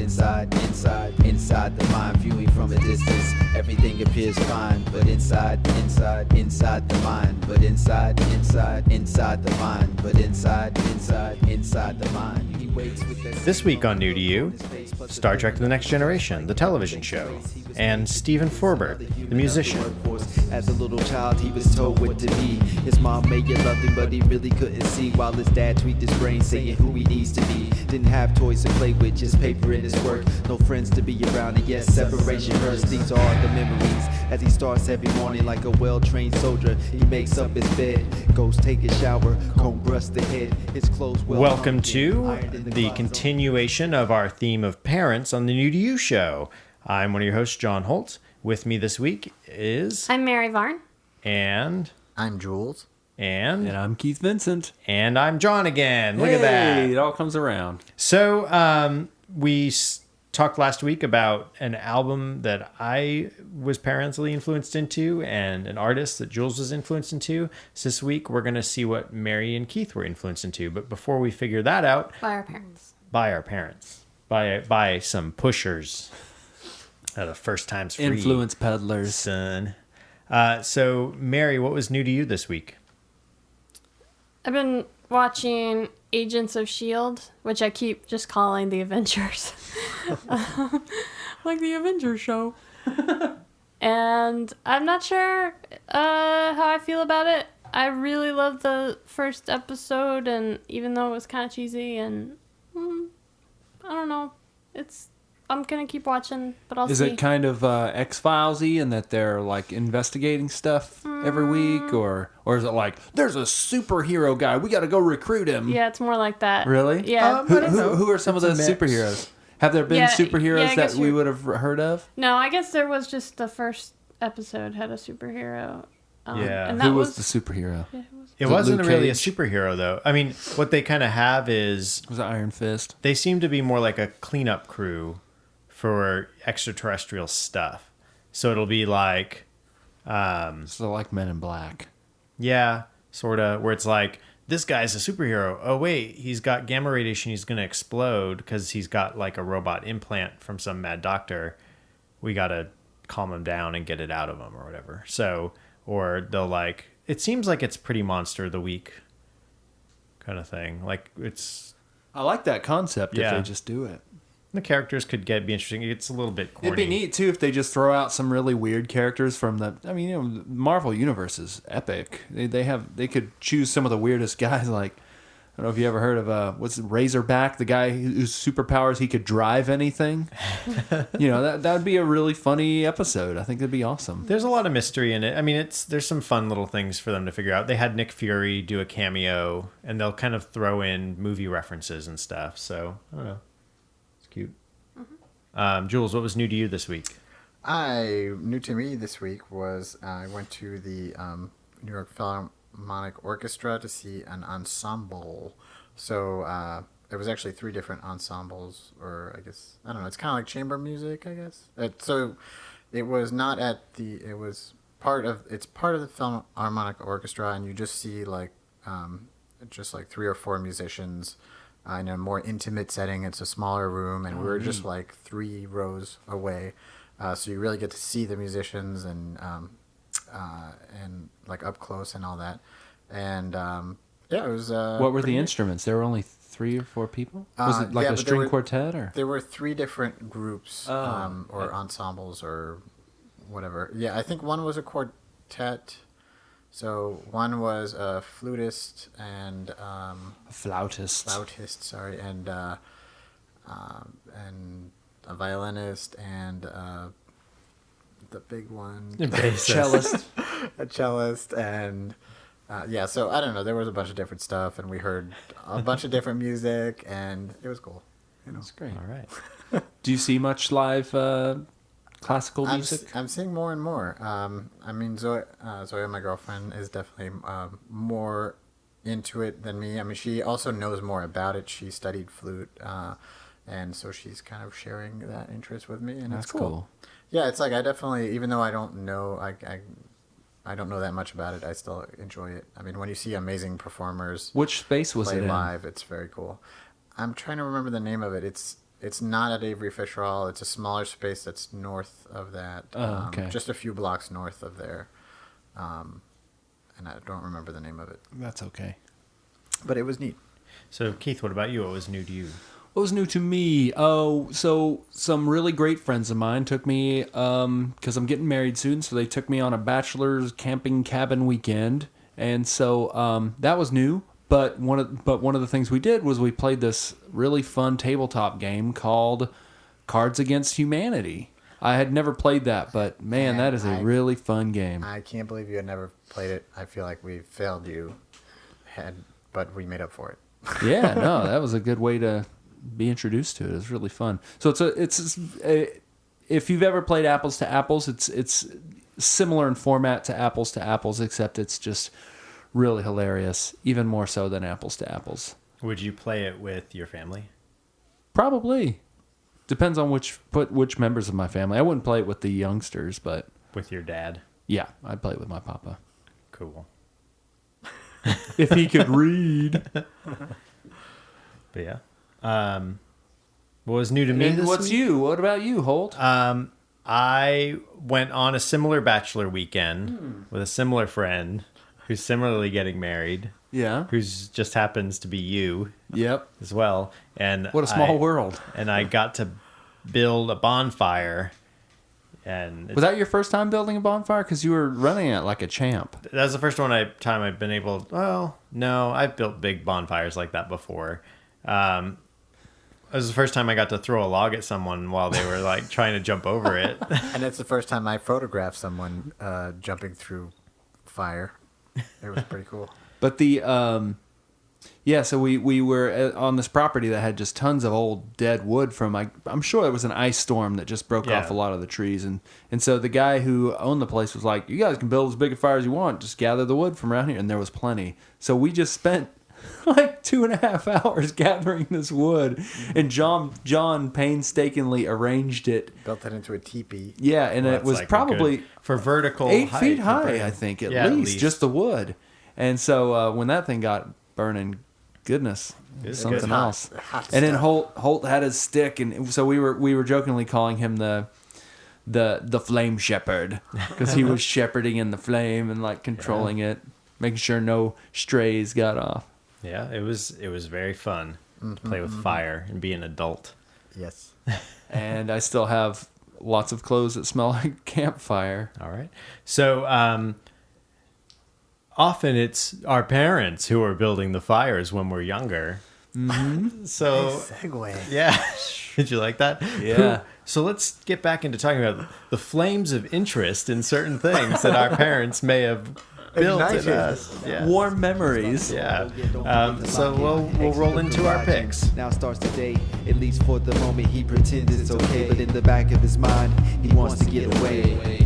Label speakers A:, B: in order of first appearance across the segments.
A: inside the mind, viewing from a distance, everything appears fine. But inside the mind. But inside the mind. But inside the mind. He waits with that.
B: This week on New to You, Star Trek: The Next Generation, the television show, and Steve Forbert, the musician.
A: As a little child, he was told what to be. His mom may have loved him, but he really couldn't see. While his dad tweaked his brain, saying who he needs to be. Didn't have toys to play with, just paper in his work. No friends to be around, and yes, separation hurts. These are the memories. As he starts every morning like a well-trained soldier, he makes up his bed, goes take a shower, comb brush the head. His clothes
B: Welcome to the continuation of our theme of parents on the New to You show. I'm one of your hosts, John Holt. With me this week is...
C: I'm Mary Varn.
B: And...
D: I'm Jules.
B: And
E: I'm Keith Vincent.
B: And I'm John again. Look at that.
E: It all comes around.
B: So, we talked last week about an album that I was parentally influenced into and an artist that Jules was influenced into. So this week, we're going to see what Mary and Keith were influenced into. But before we figure that out...
C: By our parents.
B: By our parents. By some pushers. The first time's free.
E: Influence peddlers.
B: Son. So, Mary, what was new to you this week?
C: I've been watching Agents of S.H.I.E.L.D., which I keep just calling The Avengers. Like the Avengers show. And I'm not sure how I feel about it. I really loved the first episode, and even though it was kind of cheesy, and I don't know. I'm going to keep watching, but I'll see.
E: Is it kind of X-Files-y in that they're like investigating stuff every week? Or is it like, there's a superhero guy, we got to go recruit him?
C: Yeah, it's more like that.
E: Really?
C: Yeah.
E: Who are some of those superheroes? Have there been superheroes that we would have heard of?
C: No, I guess there was just the first episode had a superhero. And that
E: Who was the superhero?
C: Yeah,
B: It wasn't really a superhero, though. I mean, what they kind of have is...
E: Was it Iron Fist?
B: They seem to be more like a cleanup crew for extraterrestrial stuff. So it'll be like...
E: So like Men in Black.
B: Yeah, sort of. Where it's like, this guy's a superhero. Oh, wait, he's got gamma radiation. He's going to explode because he's got like a robot implant from some mad doctor. We got to calm him down and get it out of him or whatever. So, or they'll like... It seems like it's pretty Monster of the Week kind of thing. Like, it's...
E: I like that concept if they just do it.
B: The characters could be interesting. It's a little bit corny.
E: It'd be neat, too, if they just throw out some really weird characters from the... I mean, the Marvel Universe is epic. They could choose some of the weirdest guys, like... I don't know if you ever heard of, what's it, Razorback, the guy whose superpowers, he could drive anything. That would be a really funny episode. I think that'd be awesome.
B: There's a lot of mystery in it. I mean, there's some fun little things for them to figure out. They had Nick Fury do a cameo, and they'll kind of throw in movie references and stuff. So, I don't know. It's cute. Mm-hmm. Jules, what was new to you this week?
D: New to me this week was I went to the New York Philharmonic Orchestra to see an ensemble. So it was actually 3 different ensembles, or I guess, I don't know, it's kind of like chamber music, I guess. So it was not it's part of the Philharmonic Orchestra, and you just see like 3 or 4 musicians in a more intimate setting. It's a smaller room, and we were just like 3 rows away. So you really get to see the musicians and like up close and all that. And it was...
E: what were the instruments? There were only 3 or 4 people? Was it like a string quartet? Or?
D: There were 3 different groups or ensembles or whatever. Yeah, I think one was a quartet. So one was a flutist and... a
E: flautist.
D: Sorry. And a violinist and... the big one, a cellist, and so I don't know. There was a bunch of different stuff, and we heard a bunch of different music, and it was cool.
E: That's great.
B: All right.
E: Do you see much live classical music?
D: I'm seeing more and more. I mean, Zoe, my girlfriend, is definitely more into it than me. I mean, she also knows more about it. She studied flute, and so she's kind of sharing that interest with me, and
E: that's
D: it's cool. Yeah, it's like I definitely, even though I don't know, I don't know that much about it, I still enjoy it. I mean, when you see amazing performers,
E: which space was
D: play
E: it in?
D: Live, it's very cool. I'm trying to remember the name of it. It's It's not at Avery Fish Hall. It's a smaller space that's north of that.
E: Oh, okay.
D: Just a few blocks north of there. And I don't remember the name of it.
E: That's okay.
D: But it was neat.
B: So, Keith, what about you? What was new to you?
E: What was new to me? Oh, so some really great friends of mine took me, because I'm getting married soon, so they took me on a bachelor's camping cabin weekend. And so that was new. But one of the things we did was we played this really fun tabletop game called Cards Against Humanity. I had never played that, but man, that is a really fun game.
D: I can't believe you had never played it. I feel like we failed you, but we made up for it.
E: Yeah, no, that was a good way to be introduced to it. It was really fun. So if you've ever played Apples to Apples, it's similar in format to Apples, except it's just really hilarious, even more so than Apples to Apples.
B: Would you play it with your family?
E: Probably. Depends on which members of my family. I wouldn't play it with the youngsters, but
B: With your dad?
E: yeah, I'd play it with my papa.
B: Cool.
E: If he could read.
B: But yeah. What was new to me
E: And
B: this
E: what's
B: week?
E: you? What about you, Holt?
B: I went on a similar bachelor weekend with a similar friend who's similarly getting married,
E: Yeah.
B: who's just happens to be you
E: Yep.
B: as well. And
E: What a small world.
B: And I got to build a bonfire. And
E: Was that your first time building a bonfire? Because you were running it like a champ.
B: that was the first time I've been able. Well, no, I've built big bonfires like that before. It was the first time I got to throw a log at someone while they were like trying to jump over it.
D: And it's the first time I photographed someone jumping through fire. It was pretty cool.
E: But the so we were on this property that had just tons of old dead wood from I'm sure it was an ice storm that just broke off a lot of the trees, and so the guy who owned the place was like, you guys can build as big a fire as you want, just gather the wood from around here, and there was plenty. So we just spent like 2.5 hours gathering this wood, and John painstakingly arranged it.
D: Built it into a teepee.
E: Yeah, and it
B: That's
E: was
B: like a
E: probably
B: good- for vertical
E: 8
B: height,
E: feet
B: for
E: high,
B: burning.
E: I think, at
B: Yeah,
E: least, just the wood. And so when that thing got burning, goodness, it was something
B: good.
E: else.
D: Hot
E: And then
D: stuff.
E: Holt had his stick, and so we were jokingly calling him the flame shepherd, because he was shepherding in the flame and like controlling it, making sure no strays got off.
B: Yeah, it was very fun to play with fire and be an adult.
D: Yes.
E: And I still have lots of clothes that smell like campfire.
B: All right. So often it's our parents who are building the fires when we're younger. Mm-hmm. So
D: Segue.
B: yeah, did you like that?
E: Yeah.
B: So let's get back into talking about the flames of interest in certain things that our parents may have built in
D: Ignited.
B: us. Yeah.
E: Warm memories.
B: Yeah. So we'll roll into our picks.
A: Now starts the day. At least for the moment, he pretends it's okay, but in the back of his mind, he wants to get away.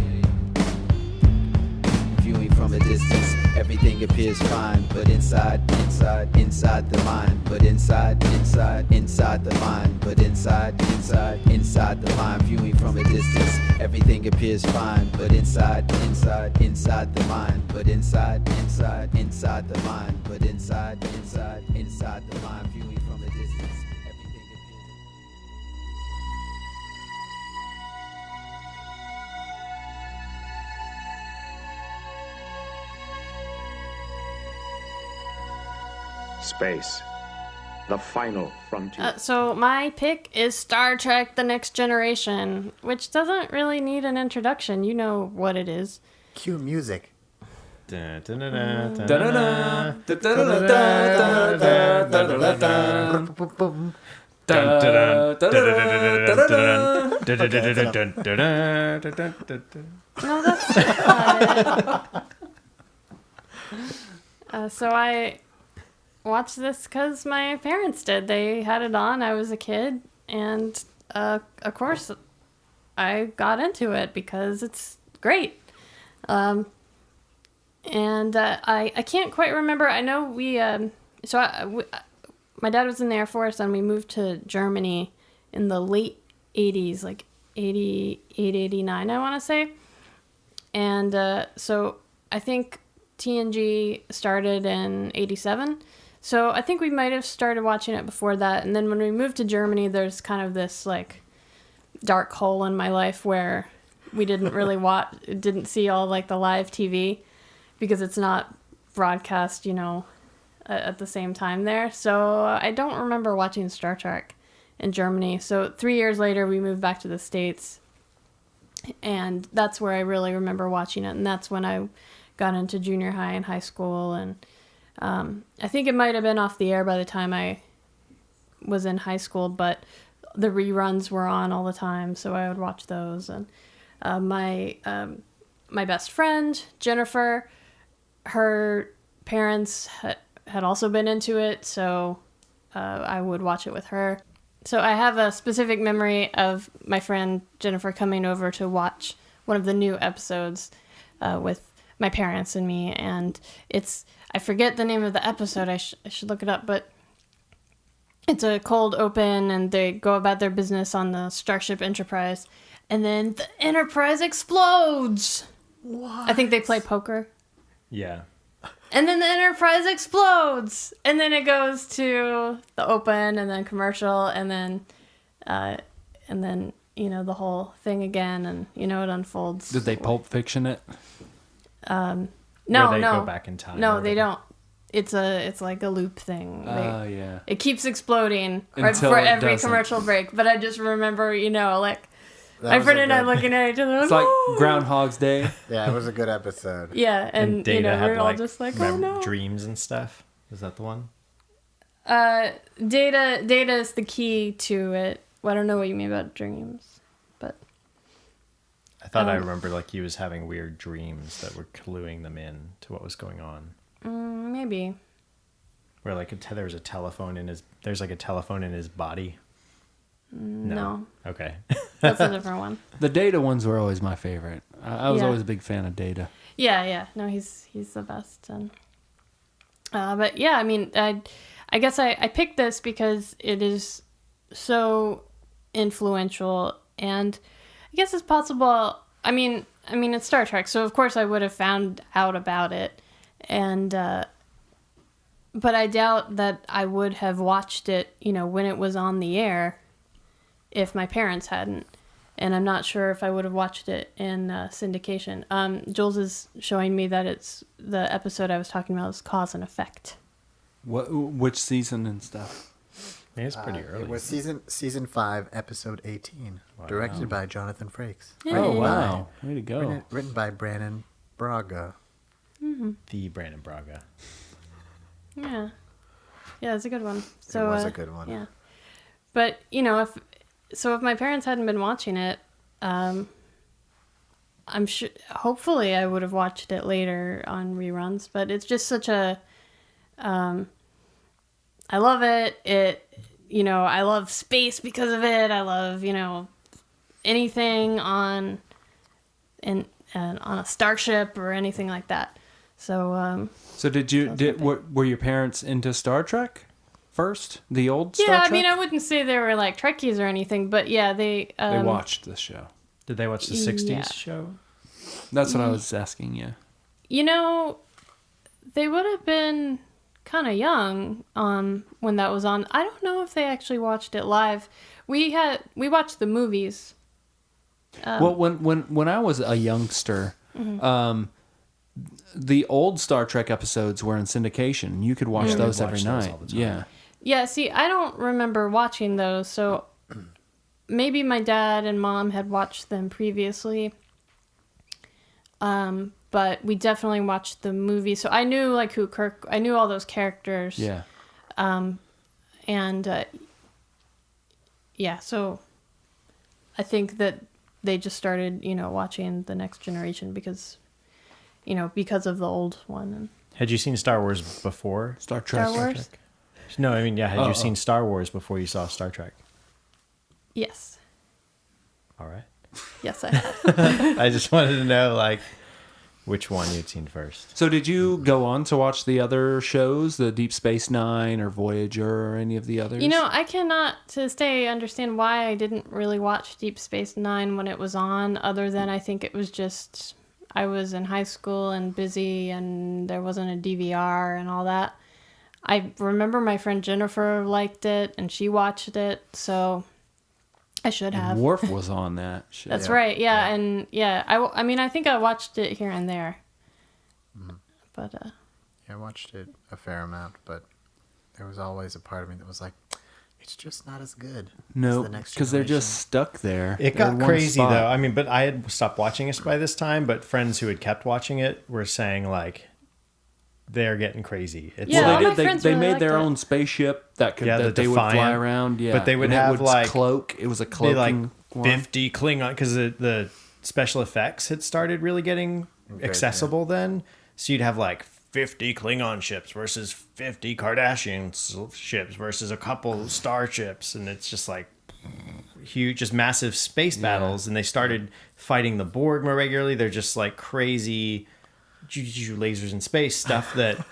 A: Viewing from a distance, everything appears fine, but inside the mind, but inside the mind, but inside the mind. Viewing from a distance, everything appears fine, but inside the mind, but inside the mind, but inside the mind. Viewing from a distance, everything appears.
F: Space. The final frontier.
C: So my pick is Star Trek: The Next Generation, which doesn't really need an introduction. You know what it is.
D: Cue music.
C: No, that's not it. So I watched this because my parents did. They had it on. I was a kid, and of course, I got into it because it's great. And I can't quite remember. I know my dad was in the Air Force, and we moved to Germany in the late 80s, like 88, 89, I want to say. And so I think TNG started in 87, So I think we might have started watching it before that. And then when we moved to Germany, there's kind of this like dark hole in my life where we didn't really didn't see all like the live TV because it's not broadcast, at the same time there. So I don't remember watching Star Trek in Germany. So 3 years later, we moved back to the States. And that's where I really remember watching it. And that's when I got into junior high and high school. And I think it might have been off the air by the time I was in high school, but the reruns were on all the time, so I would watch those. And my best friend, Jennifer, her parents had also been into it, so I would watch it with her. So I have a specific memory of my friend Jennifer coming over to watch one of the new episodes with my parents and me, and I forget the name of the episode. I should look it up, but it's a cold open, and they go about their business on the Starship Enterprise, and then the Enterprise explodes. What? I think they play poker.
B: Yeah.
C: And then the Enterprise explodes, and then it goes to the open, and then commercial, and then the whole thing again, and it unfolds.
E: Did they Pulp Fiction it?
C: No,
B: Where they
C: no.
B: go back in time.
C: No, they don't. It's like a loop thing.
E: Oh, yeah.
C: It keeps exploding right
E: Until
C: before
E: it
C: every
E: doesn't.
C: commercial break. But I just remember, like
D: That
C: my
D: was
C: friend
D: a
C: and I
D: good-
C: looking at each other.
E: It's like
C: "Oh!"
E: Groundhog's Day.
D: Yeah, it was a good episode.
C: Yeah, and
B: Data had
C: we're all
B: like,
C: just like, oh no.
B: dreams and stuff. Is that the one?
C: Data is the key to it. Well, I don't know what you mean about dreams, but
B: I thought I remember like he was having weird dreams that were cluing them in to what was going on.
C: maybe.
B: Where like there's a telephone in his body.
C: No,
B: Okay.
C: that's a different one.
E: The Data ones were always my favorite. I was
C: Yeah.
E: always a big fan of Data.
C: Yeah. No, he's the best. And but yeah, I mean, I guess I picked this because it is so influential, and I guess it's possible. I mean, it's Star Trek, so of course I would have found out about it, and but I doubt that I would have watched it, when it was on the air, if my parents hadn't. And I'm not sure if I would have watched it in syndication. Jules is showing me that it's the episode I was talking about is Cause and Effect.
E: Which season and stuff?
B: Yeah, it's pretty early.
D: It was season 5, episode 18, directed by Jonathan Frakes.
E: Oh, wow. Way to go.
D: Written by Brandon Braga.
B: The Brandon Braga.
C: Yeah, it's a good one. So,
D: It was a good one.
C: Yeah, but if my parents hadn't been watching it, I'm sure. Hopefully, I would have watched it later on reruns. But it's just such a. I love it. I love space because of it. I love anything on a starship or anything like that. So.
E: So were your parents into Star Trek first? The old Star
C: Yeah,
E: Trek?
C: I mean, I wouldn't say they were like Trekkies or anything, but yeah, they
E: watched this show.
B: Did they watch the 60s
C: Yeah.
B: show?
E: That's what I was asking you.
C: They would have been kind of young when that was on. I don't know if they actually watched it live. We watched the movies.
E: Well, when I was a youngster, the old Star Trek episodes were in syndication. You could watch
B: Yeah,
E: those
B: we'd
E: every
B: watch those
E: night.
B: all the time.
E: Yeah.
C: Yeah, see, I don't remember watching those, so maybe my dad and mom had watched them previously. But we definitely watched the movie, so I knew I knew all those characters.
E: Yeah.
C: So I think that they just started, watching The Next Generation because of the old one. And
B: Had you seen Star Wars before?
E: Star Trek.
C: Star Wars?
B: No, I mean, yeah. Had you seen Star Wars before you saw Star Trek?
C: Yes.
B: All right.
C: Yes, I have.
B: I just wanted to know, which one you'd seen first.
E: So did you go on to watch the other shows, the Deep Space Nine or Voyager or any of the others?
C: I cannot to this day understand why I didn't really watch Deep Space Nine when it was on, other than I think it was just I was in high school and busy and there wasn't a DVR and all that. I remember my friend Jennifer liked it, and she watched it, so I should have.
E: Worf was on that shit.
C: That's right. Yeah, and yeah, I mean, I think I watched it here and there, but
D: Yeah, I watched it a fair amount, but there was always a part of me that was like, it's just not as good.
E: No,
D: as the next
E: because they're
D: generation.
E: just stuck there.
B: It
E: They're
B: got
E: in one
B: crazy
E: spot.
B: though. I mean, but I had stopped watching it by this time. But friends who had kept watching it were saying like they're getting crazy. It's
C: Yeah,
E: Well,
C: all
E: they
C: my
E: did. They,
C: friends
E: they
C: really
E: made
C: liked
E: their
C: it.
E: own spaceship that could
B: Yeah,
E: that
B: the
E: they would fly
B: Defiant.
E: around. Yeah,
B: But they would
E: and
B: have,
E: it would
B: like-
E: cloak. It was a
B: they
E: cloaking
B: like
E: one.
B: 50 Klingon because the special effects had started really getting accessible then. So you'd have like 50 Klingon ships versus 50 Kardashian ships versus a couple starships, and it's just like huge, just massive space battles. And they started fighting the Borg more regularly. They're just like crazy lasers in space stuff that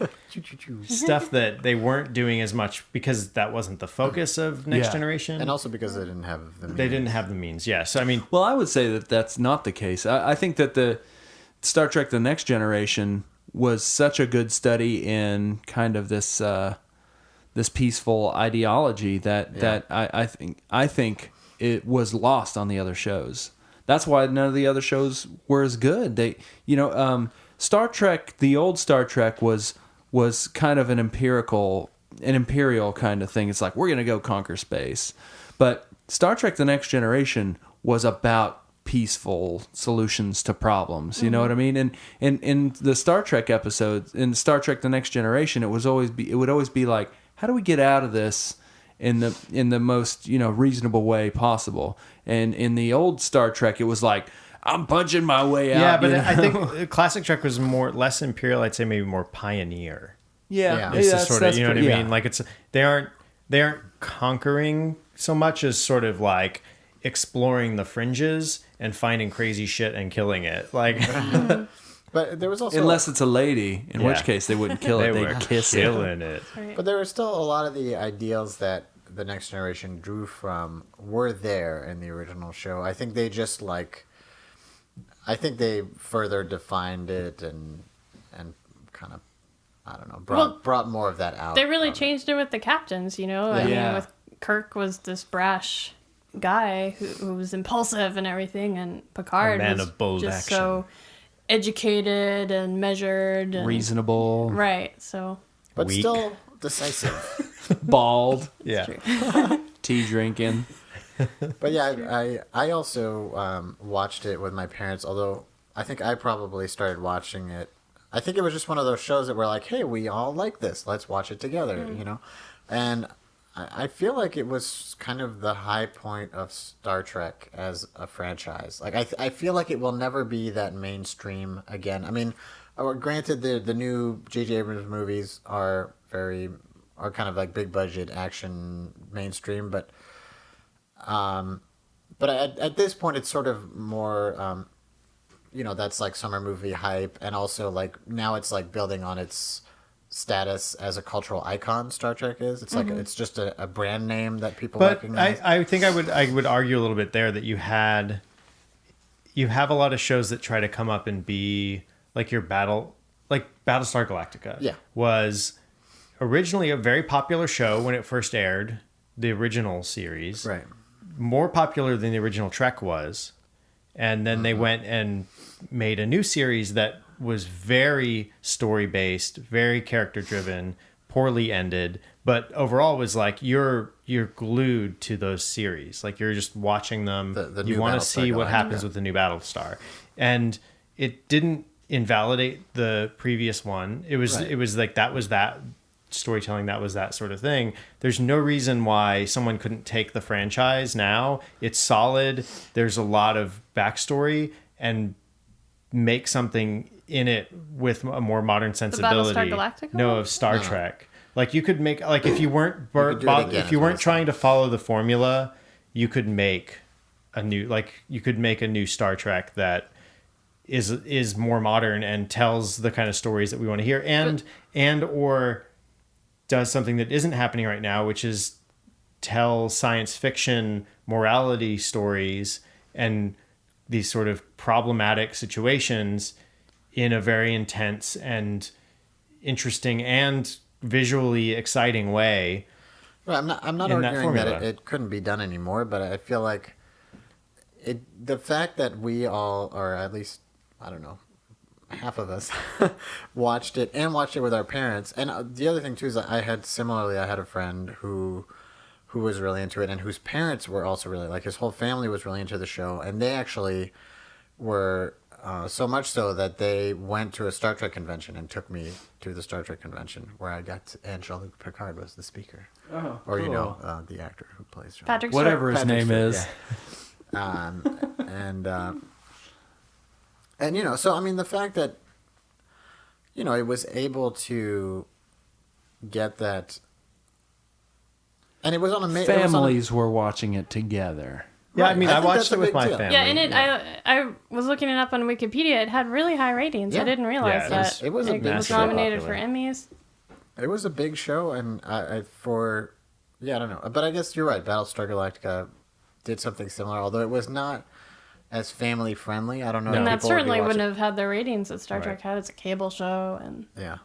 B: they weren't doing as much because that wasn't the focus of Next
E: Yeah.
B: Generation.
D: And also because they didn't have the
B: They didn't have the means. Yeah. So I mean,
E: Well, I would say that that's not the case. I think that the Star Trek: The Next Generation was such a good study in kind of this this peaceful ideology that I think it was lost on the other shows. That's why none of the other shows were as good. Star Trek, the old Star Trek was kind of an imperial kind of thing. It's like, we're going to go conquer space. But Star Trek: The Next Generation was about peaceful solutions to problems. You know what I mean? And in the Star Trek episodes, in Star Trek: The Next Generation, it would always be like, how do we get out of this in the most, reasonable way possible? And in the old Star Trek, it was like, I'm punching my way out.
B: yeah, but
E: you know?
B: I think classic Trek was less imperial. I'd say maybe more pioneer.
D: Yeah.
B: It's just sort of, you know what I
E: yeah.
B: mean? Like they aren't conquering so much as sort of like exploring the fringes and finding crazy shit and killing it. Like
D: But there was also
E: Unless it's a lady, in which
B: Yeah.
E: case they wouldn't kill
B: they
E: it,
B: were
E: they'd kiss it.
B: killing it.
D: But there were still a lot of the ideals that the Next Generation drew from were there in the original show. I think they just I think they further defined it and kind of, I don't know, brought more of that out.
C: they really
D: from it.
C: changed it with the captains. I mean,
E: Yeah.
C: with Kirk was this brash guy who was impulsive and everything, and Picard
B: A man
C: was
B: of bold
C: just
B: action.
C: so educated and measured and
E: Reasonable,
C: right. So
D: But
B: Weak.
D: still decisive.
E: bald,
B: Yeah.
E: tea drinking.
D: But yeah, I also watched it with my parents, although I think I probably started watching it. I think it was just one of those shows that were like, hey, we all like this. Let's watch it together, And I feel like it was kind of the high point of Star Trek as a franchise. Like, I feel like it will never be that mainstream again. I mean, granted, the new J.J. Abrams movies are kind of like big budget action mainstream, but at this point, it's sort of more, that's like summer movie hype, and also like now it's like building on its status as a cultural icon. Star Trek is. It's like it's just a brand name that people
B: But
D: recognize.
B: I think I would argue a little bit there that you have a lot of shows that try to come up and be like Battlestar Galactica.
D: Yeah.
B: Was originally a very popular show when it first aired, the original series.
D: Right.
B: More popular than the original Trek was. And then they went and made a new series that was very story-based, very character-driven, poorly ended, but overall was like you're glued to those series. Like you're just watching them.
D: The
B: You
D: new
B: want to
D: Battlestar
B: see what
D: Galactica.
B: happens with the new Battlestar. And it didn't invalidate the previous one. It was
D: Right.
B: it was like that was that storytelling, that was that sort of thing. There's no reason why someone couldn't take the franchise now. It's solid. There's a lot of backstory and make something in it with a more modern sensibility.
C: Battlestar Galactica
B: No,
C: one?
B: of Star Trek. Like you could make like if you weren't
D: could do it again,
B: if you
D: is what
B: weren't
D: I'm
B: trying to follow the formula, you could make a new Star Trek that is more modern and tells the kind of stories that we want to hear and or does something that isn't happening right now, which is tell science fiction morality stories and these sort of problematic situations in a very intense and interesting and visually exciting way.
D: Well, I'm not
B: in that
D: arguing that
B: formula.
D: it couldn't be done anymore, but I feel like the fact that we all, or at least, I don't know, half of us watched it with our parents. And the other thing too is that I had a friend who was really into it and whose parents were also really, like, his whole family was really into the show, and they actually were so much so that they went to a Star Trek convention and took me to the Star Trek convention where I got to, and Jean-Luc Picard was the speaker.
E: Oh,
D: Or,
E: cool.
D: the actor who plays Jean-Luc.
C: Patrick Stewart.
E: Whatever his name
D: Stewart,
E: is.
D: yeah. And so I mean, the fact that it was able to get that, and it was on a
E: Families were watching it together.
B: Yeah,
D: Right.
B: I mean,
D: I
B: I
D: think
B: watched
D: that's
B: it
D: a
B: with
D: big
B: my
D: deal.
B: family.
C: Yeah, and I was looking it up on Wikipedia. It had really high ratings.
D: Yeah.
C: I didn't realize
B: Yeah,
C: that.
D: it was a
C: it
D: big
C: was
D: show.
C: nominated for
B: Popular.
C: Emmys.
D: It was a big show, and I don't know, but I guess you're right. Battlestar Galactica did something similar, although it was not as family friendly. I don't know. if
C: And that
D: people would be
C: certainly wouldn't
D: watching-
C: have had the ratings that Star
B: Right.
C: Trek had. It's a cable show, and
D: Yeah,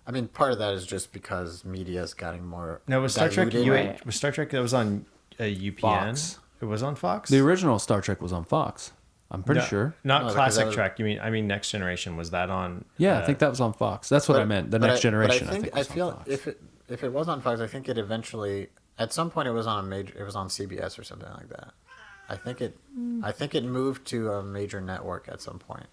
D: I mean, part of that is just because media is getting more.
B: No, was Star Trek
D: diluted.
B: was Star Trek that was on UPN?
E: Fox.
B: It was on Fox.
E: The original Star Trek was on Fox. I'm pretty
B: No,
E: sure.
B: Not
D: No, because
B: classic
D: that was-
B: Trek. I mean Next Generation. Was that on?
E: Yeah, I think that was on Fox. That's what I meant. The Next Generation.
D: But I
E: was
D: feel
E: on Fox.
D: if it was on Fox, I think it eventually at some point it was on CBS or something like that. I think it moved to a major network at some point.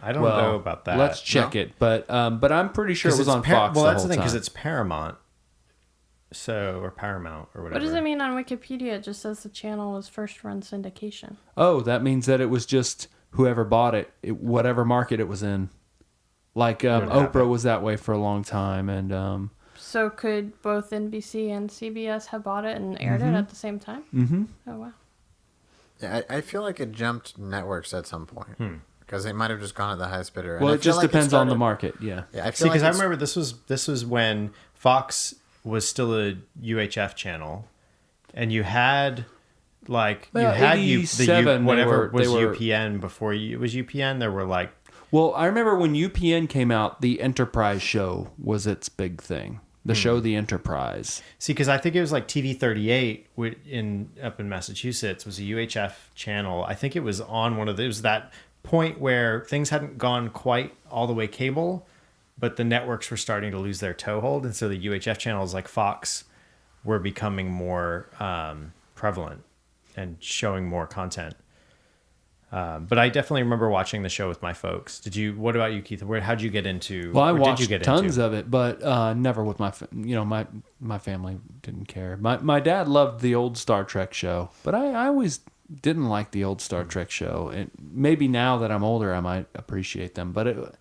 B: I don't know about that.
E: Let's check
D: No?
E: it. But I'm pretty sure it was
B: it's
E: on Fox.
B: Well,
E: the
B: that's
E: whole
B: the thing because
E: time.
B: it's Paramount. So or Paramount or whatever.
C: what does it mean on Wikipedia? It just says the channel was first run syndication.
E: Oh, that means that it was just whoever bought it, whatever market it was in. Like Oprah was that way for a long time, and
C: So could both NBC and CBS have bought it and aired it at the same time?
E: mm-hmm.
C: Oh wow.
D: Yeah, I feel like it jumped networks at some point because they might have just gone at the highest bidder. And
E: well,
D: I
E: it
D: feel
E: just
D: like
E: depends on the
D: started-
E: market. Yeah.
D: Yeah, I
B: See,
D: feel like
B: because I
D: it's-
B: remember this was when Fox was still a UHF channel, and you had like
E: Well,
B: you had
E: 87,
B: whatever
E: they
B: was
E: were-
B: UPN before it was UPN. There were like
E: Well, I remember when UPN came out, the Enterprise show was its big thing. The show, The Enterprise.
B: see because I think it was like TV 38 up in Massachusetts was a UHF channel. I think it was on one of those. It was that point where things hadn't gone quite all the way cable, but the networks were starting to lose their toehold, and so the UHF channels like Fox were becoming more prevalent and showing more content. But I definitely remember watching the show with my folks. What about you, Keith? How'd you get into?
E: Well, I
B: or did you
E: watched
B: get
E: tons
B: into?
E: of it, but never with my family didn't care. My dad loved the old Star Trek show, but I always didn't like the old Star Trek show. And maybe now that I'm older, I might appreciate them, but it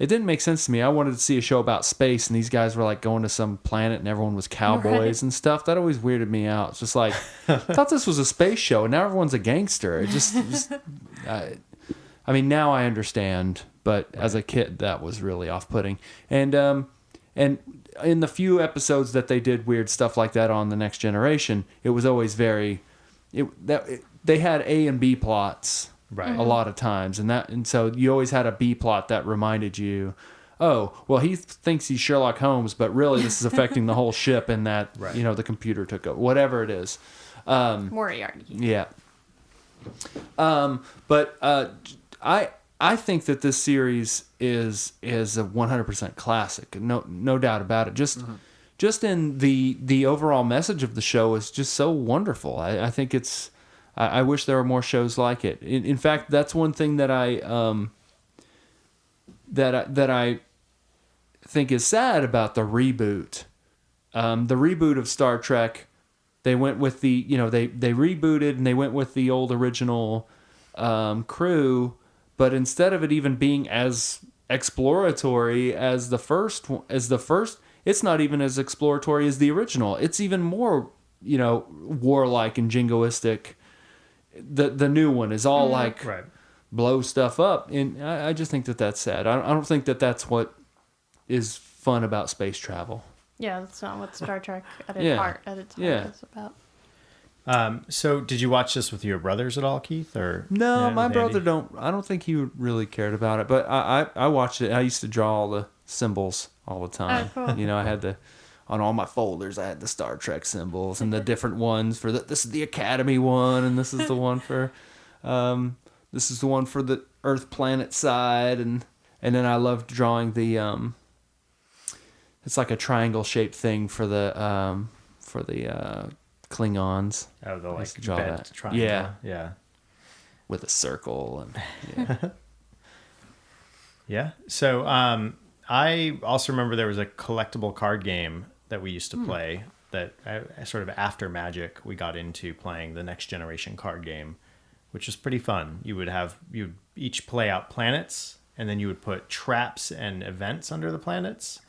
E: didn't make sense to me. I wanted to see a show about space, and these guys were like going to some planet, and everyone was cowboys
C: Right.
E: and stuff. That always weirded me out. It's just like I thought this was a space show, and now everyone's a gangster. It just I mean, now I understand, but as a kid, that was really off-putting. And in the few episodes that they did weird stuff like that on The Next Generation, it was always they had A and B plots.
B: Right.
E: A lot of times, and so you always had a B plot that reminded you, oh, well, he thinks he's Sherlock Holmes, but really this is affecting the whole ship, and that
B: Right.
E: the computer took over, whatever it is.
C: Moriarty.
E: Yeah. But I think that this series is a 100% classic, no doubt about it. Just in the overall message of the show is just so wonderful. I think it's. I wish there were more shows like it. In fact, that's one thing that I think is sad about the reboot. The reboot of Star Trek, they went with they rebooted and they went with the old original crew, but instead of it even being as exploratory as the first, it's not even as exploratory as the original. It's even more warlike and jingoistic. The new one is all like
B: Right.
E: blow stuff up, and I just think that that's sad. I don't think that that's what is fun about space travel.
C: Yeah, that's not what Star Trek at its
E: Yeah.
C: heart
E: Yeah.
C: is about.
B: So did you watch this with your brothers at all, Keith? Or
E: No, my
B: Andy?
E: brother I don't think he really cared about it, but I watched it. I used to draw all the symbols all the time.
C: Oh, cool.
E: You know, I had on all my folders, I had the Star Trek symbols and the different ones for this is the Academy one, and this is the one for, this is the one for the Earth planet side, and then I loved drawing the, it's like a triangle shaped thing for the Klingons.
B: Oh, the
E: I used
B: like
E: to draw
B: bent
E: that.
B: triangle.
E: Yeah.
B: Yeah.
E: With a circle and yeah.
B: Yeah. So I also remember there was a collectible card game that we used to play that sort of after Magic we got into playing the next generation card game, which was pretty fun. You would each play out planets, and then you would put traps and events under the planets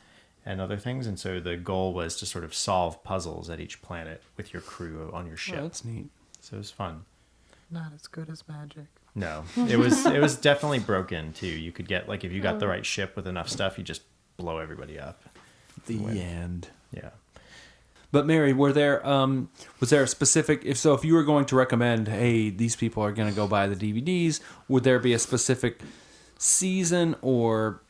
B: and other things. And so the goal was to sort of solve puzzles at each planet with your crew on your ship.
E: Oh, that's neat.
B: So it was fun.
D: Not as good as Magic.
B: No, it was definitely broken too. You could get like if you got the right ship with enough stuff, you just blow everybody up.
E: The end.
B: Yeah.
E: But Mary, was there a specific, if you were going to recommend, hey, these people are going to go buy the DVDs, would there be a specific season or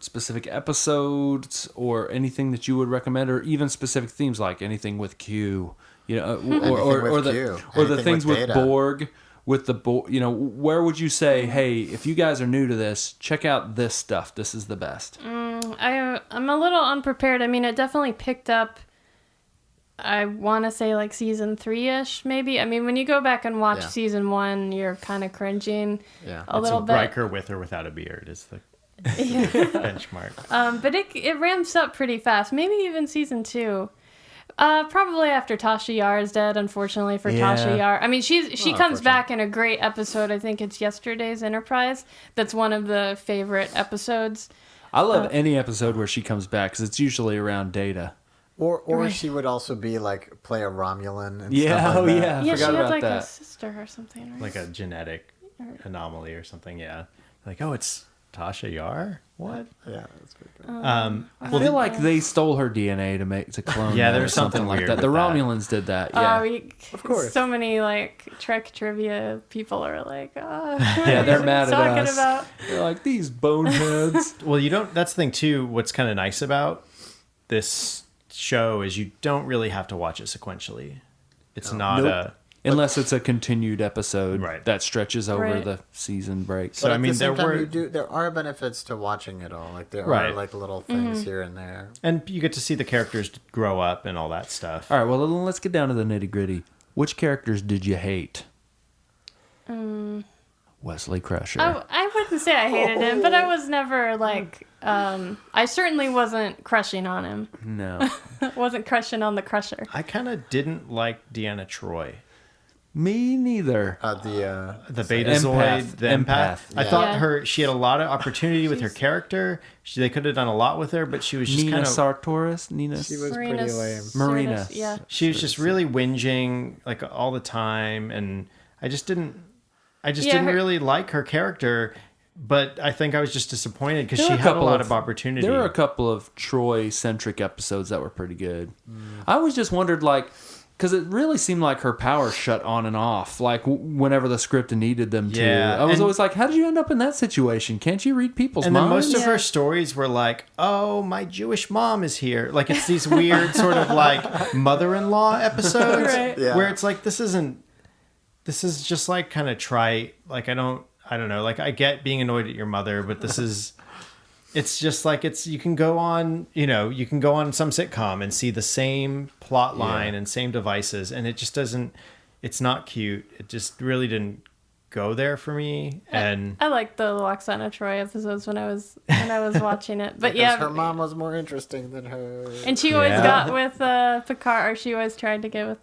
E: specific episodes or anything that you would recommend, or even specific themes like anything with Q, you know, or the things with Borg, with the you know, where would you say, hey, if you guys are new to this, check out this stuff. This is the best.
C: I'm a little unprepared. I mean, it definitely picked up, I want to say like season 3-ish, maybe. I mean, when you go back and watch season 1, you're kind of cringing a little bit.
B: Riker with or without a beard is the benchmark.
C: But it ramps up pretty fast. Maybe even season 2. Probably after Tasha Yar is dead, unfortunately for Tasha Yar. I mean, she comes back in a great episode. I think it's Yesterday's Enterprise. That's one of the favorite episodes.
E: I love any episode where she comes back because it's usually around Data.
D: Or she would also be like play a Romulan and
E: Yeah,
D: stuff like that.
E: yeah.
C: Yeah, she
E: Forgot
C: had
E: about
C: like
E: that.
C: a sister or something, right?
B: Like a genetic anomaly or something, yeah. Like, oh, it's Tasha Yar? What?
D: Yeah, that's pretty good.
E: I feel like they stole her DNA to clone.
B: Yeah,
E: that
B: there
E: or
B: was something
E: like
B: weird
E: that. The
B: with that.
E: Romulans did that. Yeah,
D: Of course.
C: So many like Trek trivia people are like,
E: yeah, they're mad at
C: talking
E: us.
C: about.
E: They're like these boneheads.
B: Well, you don't. That's the thing too. What's kind of nice about this show is you don't really have to watch it sequentially. It's not
E: Nope. Unless it's a continued episode
B: Right.
E: that stretches over
C: Right.
E: the season break.
B: So,
D: But
B: I mean,
D: at the same
B: there
D: time,
B: were-
D: there are benefits to watching it all. Like there are
B: Right.
D: like little things here and there.
B: and you get to see the characters grow up and all that stuff.
E: All right, well, let's get down to the nitty gritty. Which characters did you hate? Wesley Crusher.
C: I wouldn't say I hated him, but I was never like, I certainly wasn't crushing on him.
E: No.
C: Wasn't crushing on the Crusher.
B: I kind of didn't like Deanna Troy.
E: Me neither.
D: The
B: The Betazoid, the empath. I
D: Yeah.
B: thought she had a lot of opportunity with her character. They could have done a lot with her, but she was just
E: Nina
B: kind of
E: Sartoris? Nina?
D: she was
C: Marina
D: pretty lame.
E: Marina.
C: Sirtis, yeah.
B: she was just really whinging like all the time, and I just didn't
C: her-
B: really like her character. But I think I was just disappointed because
E: There
B: she
E: were a
B: had a
E: couple
B: lot
E: of-
B: of opportunity.
E: There were a couple of Troy-centric episodes that were pretty good. I always just wondered, like, because it really seemed like her power shut on and off, like whenever the script needed them to.
B: Yeah,
E: I was
B: and-
E: always like, how did you end up in that situation? Can't you read people's
B: And then
E: minds?
B: most of her stories were like, "Oh, my Jewish mom is here." Like it's these weird sort of like mother-in-law episodes
C: Right.
D: Yeah.
B: where it's like this is just like kind of trite. Like I don't know. Like I get being annoyed at your mother, but this is. It's just like you can go on some sitcom and see the same plot line and same devices, and it just doesn't. It's not cute. It just really didn't go there for me. And
C: I liked the Loxana Troy episodes when I was watching it, but
D: Because
C: yeah,
D: her mom was more interesting than her.
C: and she always
B: Yeah.
C: got with Picard, or she always tried to get with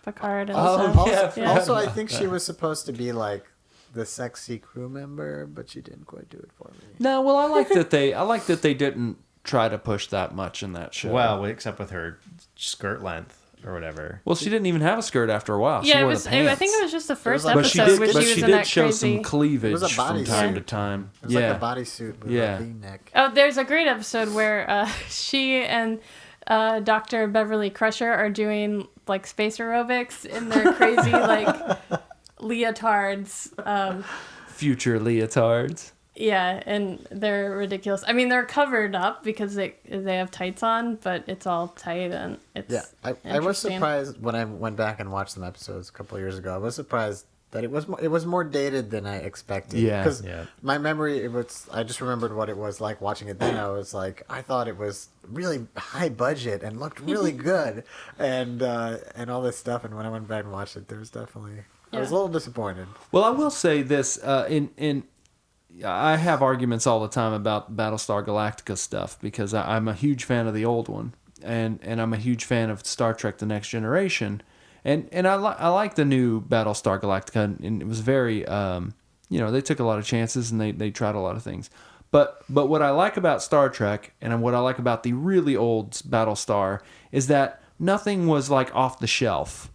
C: Picard and stuff.
D: Also,
C: Yeah.
D: also, I think she was supposed to be like the sexy crew member, but she didn't quite do it for me.
E: No, well, I like that they didn't try to push that much in that show.
B: well, except with her skirt length or whatever.
E: Well, she didn't even have a skirt after a while. She
C: Yeah, it
E: wore
C: was.
E: the pants.
C: I think it was just the first
D: like-
E: But she
C: episode
E: did,
C: where
E: but
C: she was
E: she
C: in
E: did
C: that
E: show
C: crazy.
E: some cleavage
D: It was a
E: from
D: bodysuit.
E: time to time.
D: It was like a bodysuit with
E: Yeah.
D: a V-neck.
C: Oh, there's a great episode where she and Dr. Beverly Crusher are doing like space aerobics in their crazy like leotards.
E: Future leotards.
C: Yeah, and they're ridiculous. I mean, they're covered up because they have tights on, but it's all tight and it's
D: Yeah, I was
C: interesting.
D: surprised when I went back and watched some episodes a couple of years ago. I was surprised that it was more dated than I expected.
E: Yeah.
D: Because
B: Yeah.
D: my memory, I just remembered what it was like watching it then. I was like, I thought it was really high budget and looked really good, and all this stuff. And when I went back and watched it, there was definitely I was a little disappointed.
E: Well, I will say this: I have arguments all the time about Battlestar Galactica stuff because I'm a huge fan of the old one, and I'm a huge fan of Star Trek: The Next Generation, and I like the new Battlestar Galactica, and it was very they took a lot of chances and they tried a lot of things, but what I like about Star Trek and what I like about the really old Battlestar is that nothing was like off the shelf.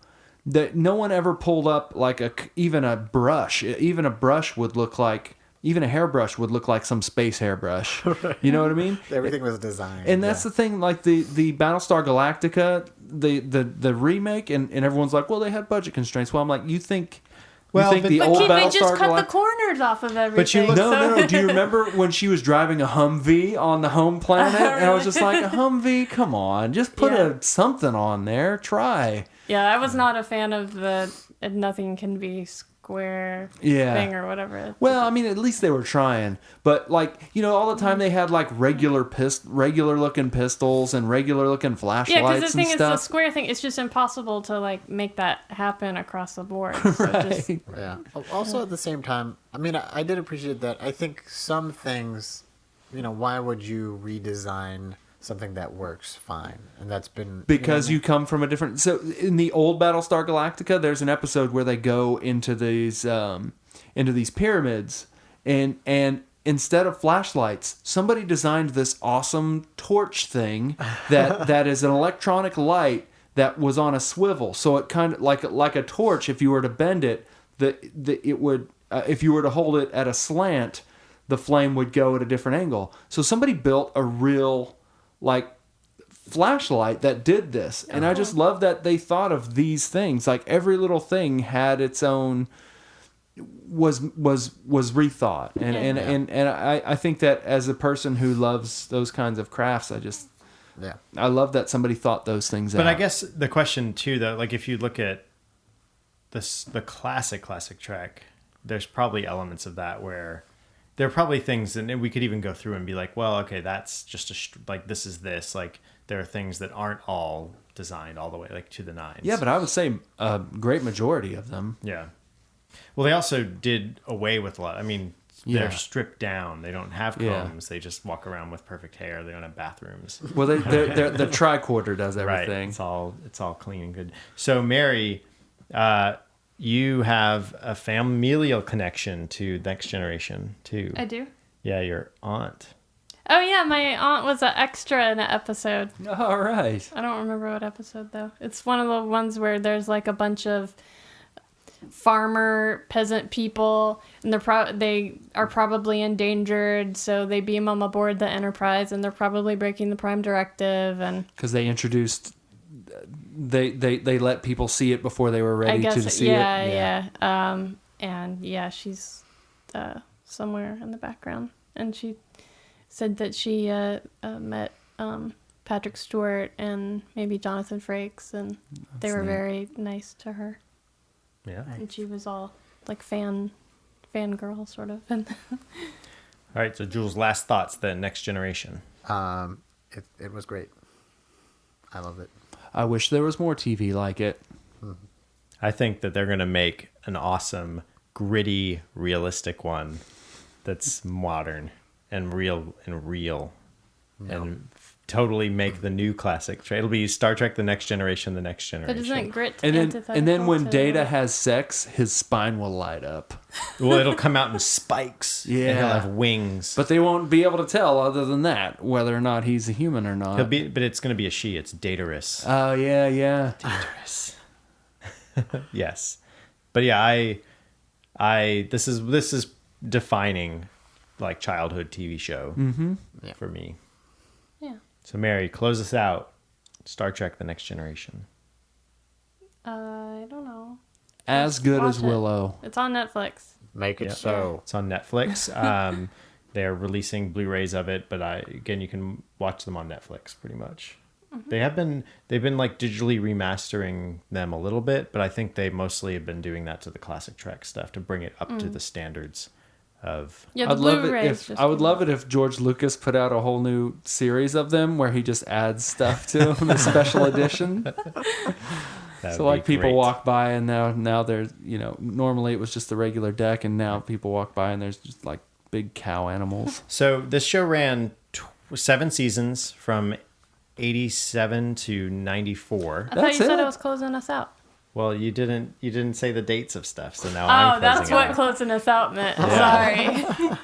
E: That no one ever pulled up like even a brush. Even a brush would look like. Even a hairbrush would look like some space hairbrush. Right. You know what I mean?
D: Everything was designed.
E: And that's the thing, like the Battlestar Galactica, the remake, and everyone's like, well, they had budget constraints. Well, I'm like, you think the old
C: But
E: Battlestar
C: they just cut the
E: Galactica...
C: corners off of everything.
E: No. Do you remember when she was driving a Humvee on the home planet? And I was just like, a Humvee? Come on. Just put something on there. Try.
C: Yeah, I was not a fan of the nothing can be square thing or whatever.
E: Well, I mean, at least they were trying. But all the time they had like regular looking pistols and regular looking flashlights
C: Yeah, because the
E: and
C: thing is,
E: stuff.
C: the square thing, it's just impossible to like make that happen across the board. So just,
D: Yeah. Also, at the same time, I mean, I did appreciate that. I think some things, why would you redesign something that works fine? And that's been...
E: Because you come from a different... So, in the old Battlestar Galactica, there's an episode where they go into these pyramids, and instead of flashlights, somebody designed this awesome torch thing that is an electronic light that was on a swivel. So it kind of like a torch. If you were to bend it, it would. If you were to hold it at a slant, the flame would go at a different angle. So somebody built a real flashlight that did this, and I just love that they thought of these things. Like every little thing had its own. Was rethought, and I think that as a person who loves those kinds of crafts, I love that somebody thought those things out.
B: But I guess the question too, though, like if you look at the classic Trek, there's probably elements of that where there are probably things, and we could even go through and be like, well, okay, that's just this is this. Like there are things that aren't all designed all the way like to the nines.
E: Yeah, but I would say a great majority of them.
B: Yeah. Well, they also did away with a lot. I mean, they're stripped down. They don't have combs. They just walk around with perfect hair. They don't have bathrooms.
E: Well, the tricorder does everything.
B: Right. It's all clean and good. So, Mary, you have a familial connection to Next Generation too.
C: I do.
B: Yeah, your aunt.
C: Oh yeah, my aunt was an extra in an episode.
E: All right.
C: I don't remember what episode though. It's one of the ones where there's like a bunch of farmer peasant people, and they are probably endangered, so they beam them aboard the Enterprise, and they're probably breaking the Prime Directive, and
E: because they introduced, they let people see it before they were ready to see it.
C: And she's somewhere in the background, and she said that she met Patrick Stewart and maybe Jonathan Frakes, and they were very nice to her.
B: Yeah.
C: And she was all like fangirl sort of. All
B: right, so Jules, last thoughts, the Next Generation.
D: It was great. I love it.
E: I wish there was more TV like it.
B: I think that they're going to make an awesome, gritty, realistic one that's modern and real and totally make the new classic. It'll be Star Trek: The Next Generation, The Next Generation.
C: But isn't grit
E: and then when Data has sex, his spine will light up.
B: Well, it'll come out in spikes.
E: Yeah,
B: and he'll have wings.
E: But they won't be able to tell, other than that, whether or not he's a human or not.
B: But it's going to be a she. It's Dataris.
E: Oh yeah.
B: Dataris. Yes, but yeah, I this is defining like childhood TV show for me.
C: Yeah.
B: So Mary, close us out. Star Trek: The Next Generation.
C: I don't know.
E: As good as
C: Watch it.
E: Willow.
C: It's on Netflix.
D: Make it so.
B: It's on Netflix. They're releasing Blu-rays of it, but again, you can watch them on Netflix pretty much. They've been like digitally remastering them a little bit, but I think they mostly have been doing that to the classic Trek stuff to bring it up to the standards of.
C: Yeah, the
E: I'd love it
C: Blu-rays
E: if I would love it if George Lucas put out a whole new series of them where he just adds stuff to them, a special edition. So like people walk by and now there's, normally it was just the regular deck, and now people walk by and there's just like big cow animals.
B: So this show ran 7 seasons from 87 to 94.
C: I thought you said it was closing us out.
B: Well, you didn't say the dates of stuff, so now I'm
C: that's
B: closing
C: what
B: out.
C: closing us out meant. Sorry.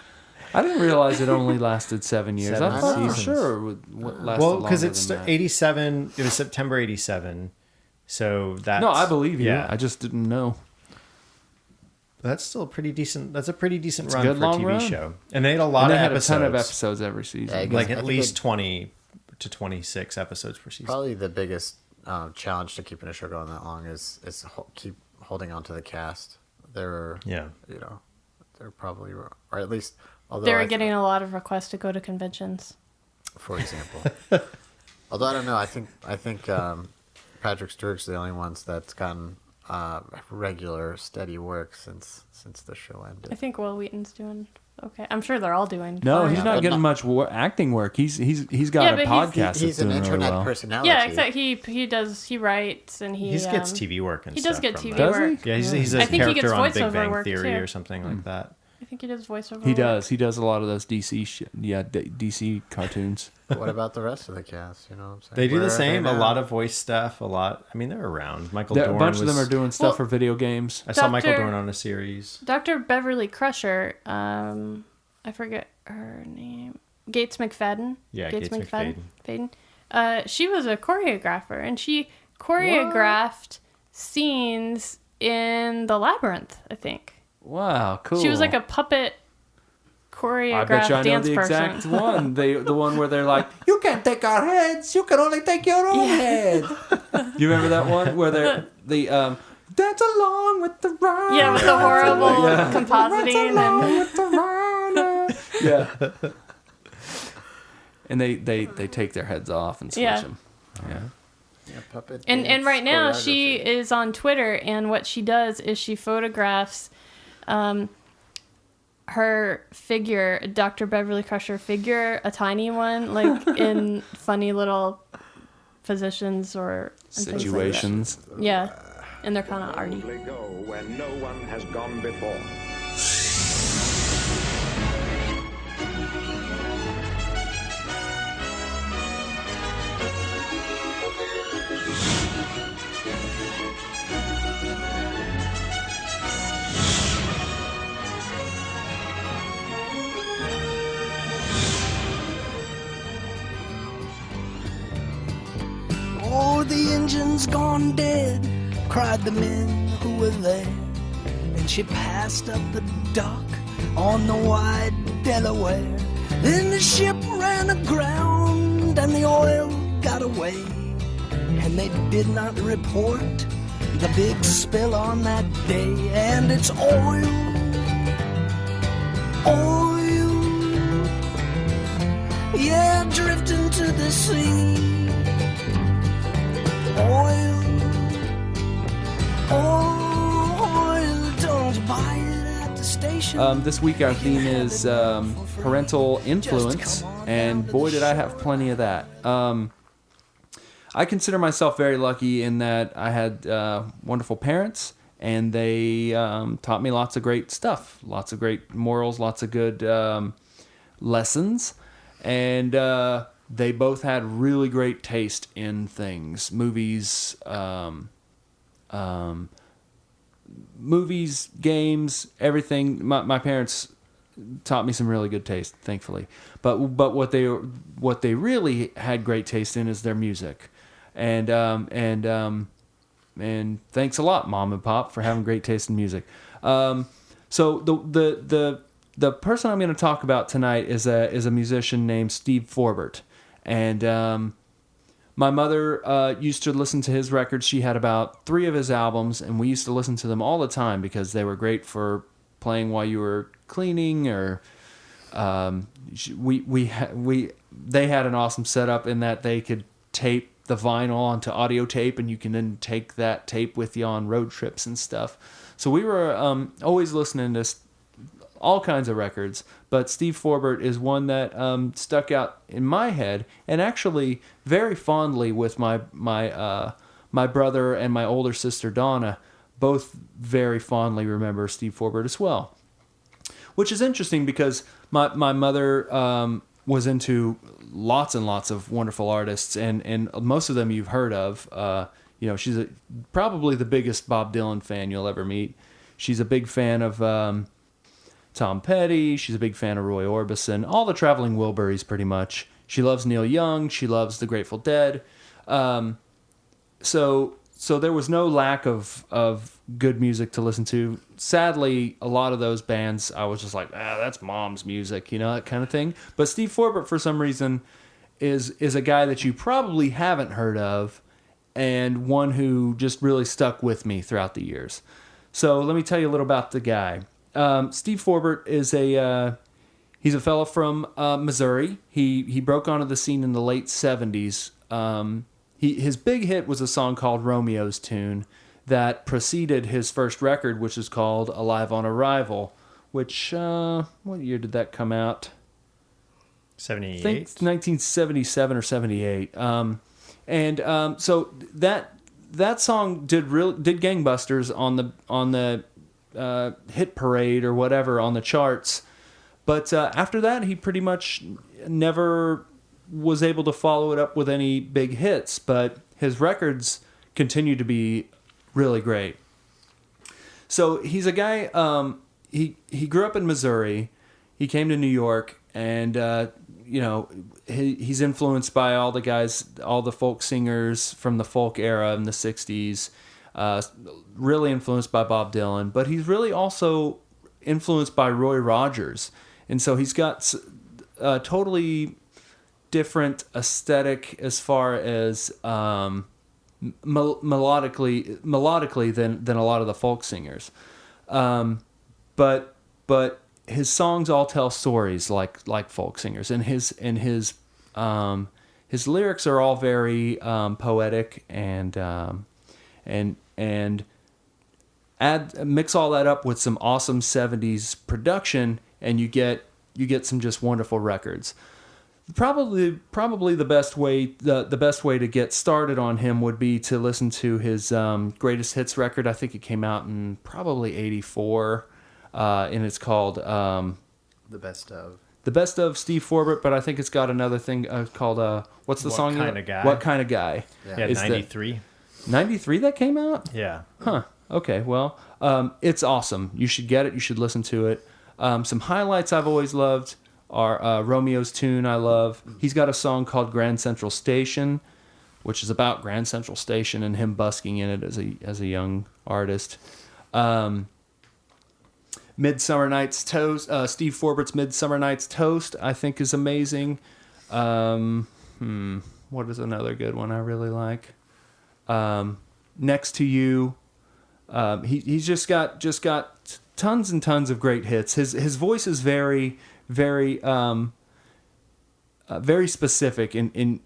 E: I didn't realize it only lasted 7 years.
B: 7
E: I thought for
B: seasons.
E: sure it would last
B: Well,
E: longer
B: because
E: than
B: it's
E: that.
B: 87. It was September 87. So that's...
E: No, I believe you.
B: Yeah.
E: I just didn't know.
B: That's still pretty decent. That's a pretty decent
E: It's a
B: run
E: good
B: for a
E: long
B: TV
E: run.
B: show. And they had a lot
E: And they
B: of
E: had
B: episodes.
E: a ton of episodes every season.
D: Yeah, I guess-
B: Like
D: I
B: at
D: think
B: least 20 to 26 episodes per season.
D: Probably the biggest challenge to keeping a show going that long is keep holding on to the cast. They're they're probably, or at least, although
C: They were getting a lot of requests to go to conventions.
D: for example. Although I don't know, I think Patrick Stewart's the only ones that's gotten regular steady work since the show ended.
C: I think Will Wheaton's doing okay. I'm sure they're all doing
E: No,
C: fine.
E: he's not getting much acting work. He's got a podcast.
D: He's
E: that's
D: an
E: doing really
D: internet
E: well.
D: personality.
C: Yeah, except he writes and he
B: gets TV work and
C: he
B: stuff.
C: does get
B: from
C: TV
B: that.
E: Does he?
C: work.
B: Yeah, he's a
C: I think he
B: character
C: gets
B: on Big
C: voiceover
B: Bang
C: work,
B: Theory
C: too.
B: or something like that.
C: I think he does voiceover.
E: He
C: work.
E: does. He does a lot of those DC DC cartoons.
D: What about the rest of the cast? You know what I'm saying?
B: They do
D: Where
B: the
D: are they
B: same. A
D: now?
B: lot of voice stuff. A lot. I mean, they're around. Michael
E: A
B: Dorn
E: bunch of them
B: was-
E: are doing stuff for video games.
B: I saw Michael
C: Dr.
B: Dorn on a series.
C: Dr. Beverly Crusher, I forget her name. Gates McFadden.
B: Yeah, Gates McFadden.
C: Fadden. She was a choreographer, and she choreographed scenes in The Labyrinth, I think.
E: Wow, cool.
C: She was like a puppet
E: I
C: choreographed
E: bet you I know
C: dance
E: the
C: person.
E: exact one. The one where they're like, "You can't take our heads. You can only take your own head." You remember that one where they dance along with the rhino?
C: Yeah, with the horrible compositing
E: Dance along
C: and
E: with the rhino. Yeah. And they take their heads off and switch
C: Yeah.
E: them. Yeah.
D: Yeah, puppet
C: and
D: dance
C: right now she
D: choreography.
C: is on Twitter, and what she does is she photographs her figure, Dr. Beverly Crusher figure, a tiny one, like in funny little positions or and things like that.
E: Situations.
C: Yeah, and they're kind of arty.
F: Boldly go where no one has gone before.
G: Oh, the engine's gone dead, cried the men who were there. And she passed up the dock on the wide Delaware. Then the ship ran aground and the oil got away. And they did not report the big spill on that day. And it's oil, oil, yeah, drifting to the sea. Oil, oil, don't buy it at the station.
E: This week our theme is parental influence, and boy did I have plenty of that. I consider myself very lucky in that I had wonderful parents, and they taught me lots of great stuff, lots of great morals, lots of good lessons, and they both had really great taste in things, movies, games, everything. My parents taught me some really good taste, thankfully. But what they really had great taste in is their music, and thanks a lot, Mom and Pop, for having great taste in music. So the person I'm going to talk about tonight is a musician named Steve Forbert. And my mother used to listen to his records. She had about 3 of his albums, and we used to listen to them all the time because they were great for playing while you were cleaning or they had an awesome setup in that they could tape the vinyl onto audio tape, and you can then take that tape with you on road trips and stuff. So we were always listening to all kinds of records, but Steve Forbert is one that stuck out in my head, and actually very fondly with my brother and my older sister Donna, both very fondly remember Steve Forbert as well. Which is interesting because my mother was into lots and lots of wonderful artists, and most of them you've heard of. She's probably the biggest Bob Dylan fan you'll ever meet. She's a big fan of Tom Petty. She's a big fan of Roy Orbison. All the Traveling Wilburys, pretty much. She loves Neil Young. She loves the Grateful Dead. So there was no lack of good music to listen to. Sadly, a lot of those bands, I was just like, that's mom's music, that kind of thing. But Steve Forbert, for some reason, is a guy that you probably haven't heard of, and one who just really stuck with me throughout the years. So let me tell you a little about the guy. Steve Forbert is he's a fellow from Missouri. He broke onto the scene in the late 70s. His big hit was a song called Romeo's Tune that preceded his first record, which is called Alive on Arrival, which, what year did that come out?
B: 78?
E: I think 1977 or 78. So that song did gangbusters on the hit parade or whatever on the charts. But after that, he pretty much never was able to follow it up with any big hits, but his records continue to be really great. So he's a guy, he grew up in Missouri, he came to New York, and he's influenced by all the folk singers from the folk era in the 60s, really influenced by Bob Dylan, but he's really also influenced by Roy Rogers. And so he's got a totally different aesthetic as far as melodically than a lot of the folk singers. But his songs all tell stories like folk singers, and his lyrics are all very poetic and mix all that up with some awesome 70s production, and you get some just wonderful records. Probably the best way to get started on him would be to listen to his greatest hits record. I think it came out in probably '84, and it's called The Best of Steve Forbert. But I think it's got another thing called what's the song?
B: What Kind of Guy?
E: What Kind of Guy?
B: Yeah, 93.
E: 93 that came out?
B: Yeah.
E: Huh. Okay. Well, it's awesome. You should get it. You should listen to it. Some highlights I've always loved are Romeo's Tune. I love. He's got a song called Grand Central Station, which is about Grand Central Station and him busking in it as a young artist. Midsummer Night's Toast. Steve Forbert's Midsummer Night's Toast, I think, is amazing. What is another good one I really like? Next to You. He's just got tons and tons of great hits. His voice is very, very, very specific. In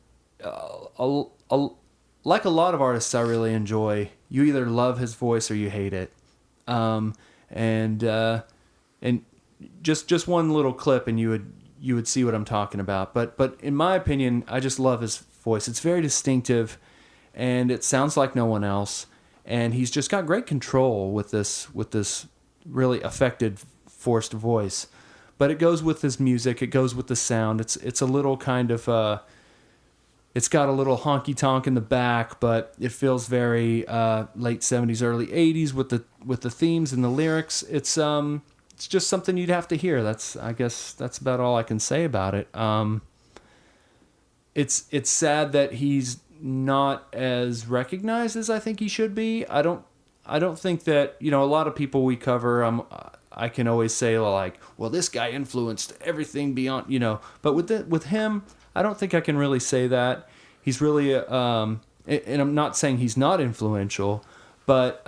E: like a lot of artists, I really enjoy. You either love his voice or you hate it. And just one little clip, and you would see what I'm talking about. But in my opinion, I just love his voice. It's very distinctive, and it sounds like no one else. And he's just got great control with this really affected, forced voice. But it goes with his music. It goes with the sound. It's a little kind of it's got a little honky tonk in the back, but it feels very late 70s, early 80s with the themes and the lyrics. It's just something you'd have to hear. I guess that's about all I can say about it. It's sad that he's not as recognized as I think he should be. I don't think that, a lot of people we cover, I can always say like, well, this guy influenced everything beyond, but with him, I don't think I can really say that. He's really, and I'm not saying he's not influential, but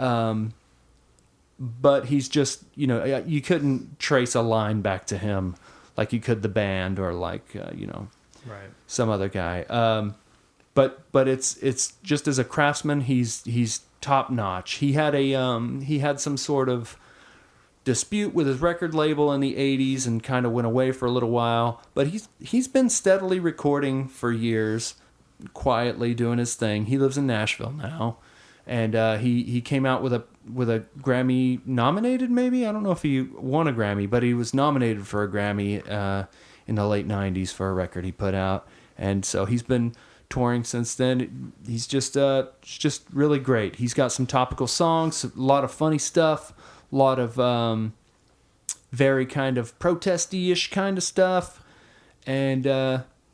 E: he's just, you couldn't trace a line back to him like you could the band or like
B: Right.
E: some other guy. But it's just as a craftsman, he's top notch. He had some sort of dispute with his record label in the 80s and kind of went away for a little while, but he's been steadily recording for years, quietly doing his thing. He lives in Nashville now, and he came out with a Grammy nominated, maybe, I don't know if he won a Grammy, but he was nominated for a Grammy in the late 90s for a record he put out, and so he's been touring since then. He's just really great. He's got some topical songs, a lot of funny stuff, a lot of very kind of protesty-ish kind of stuff, and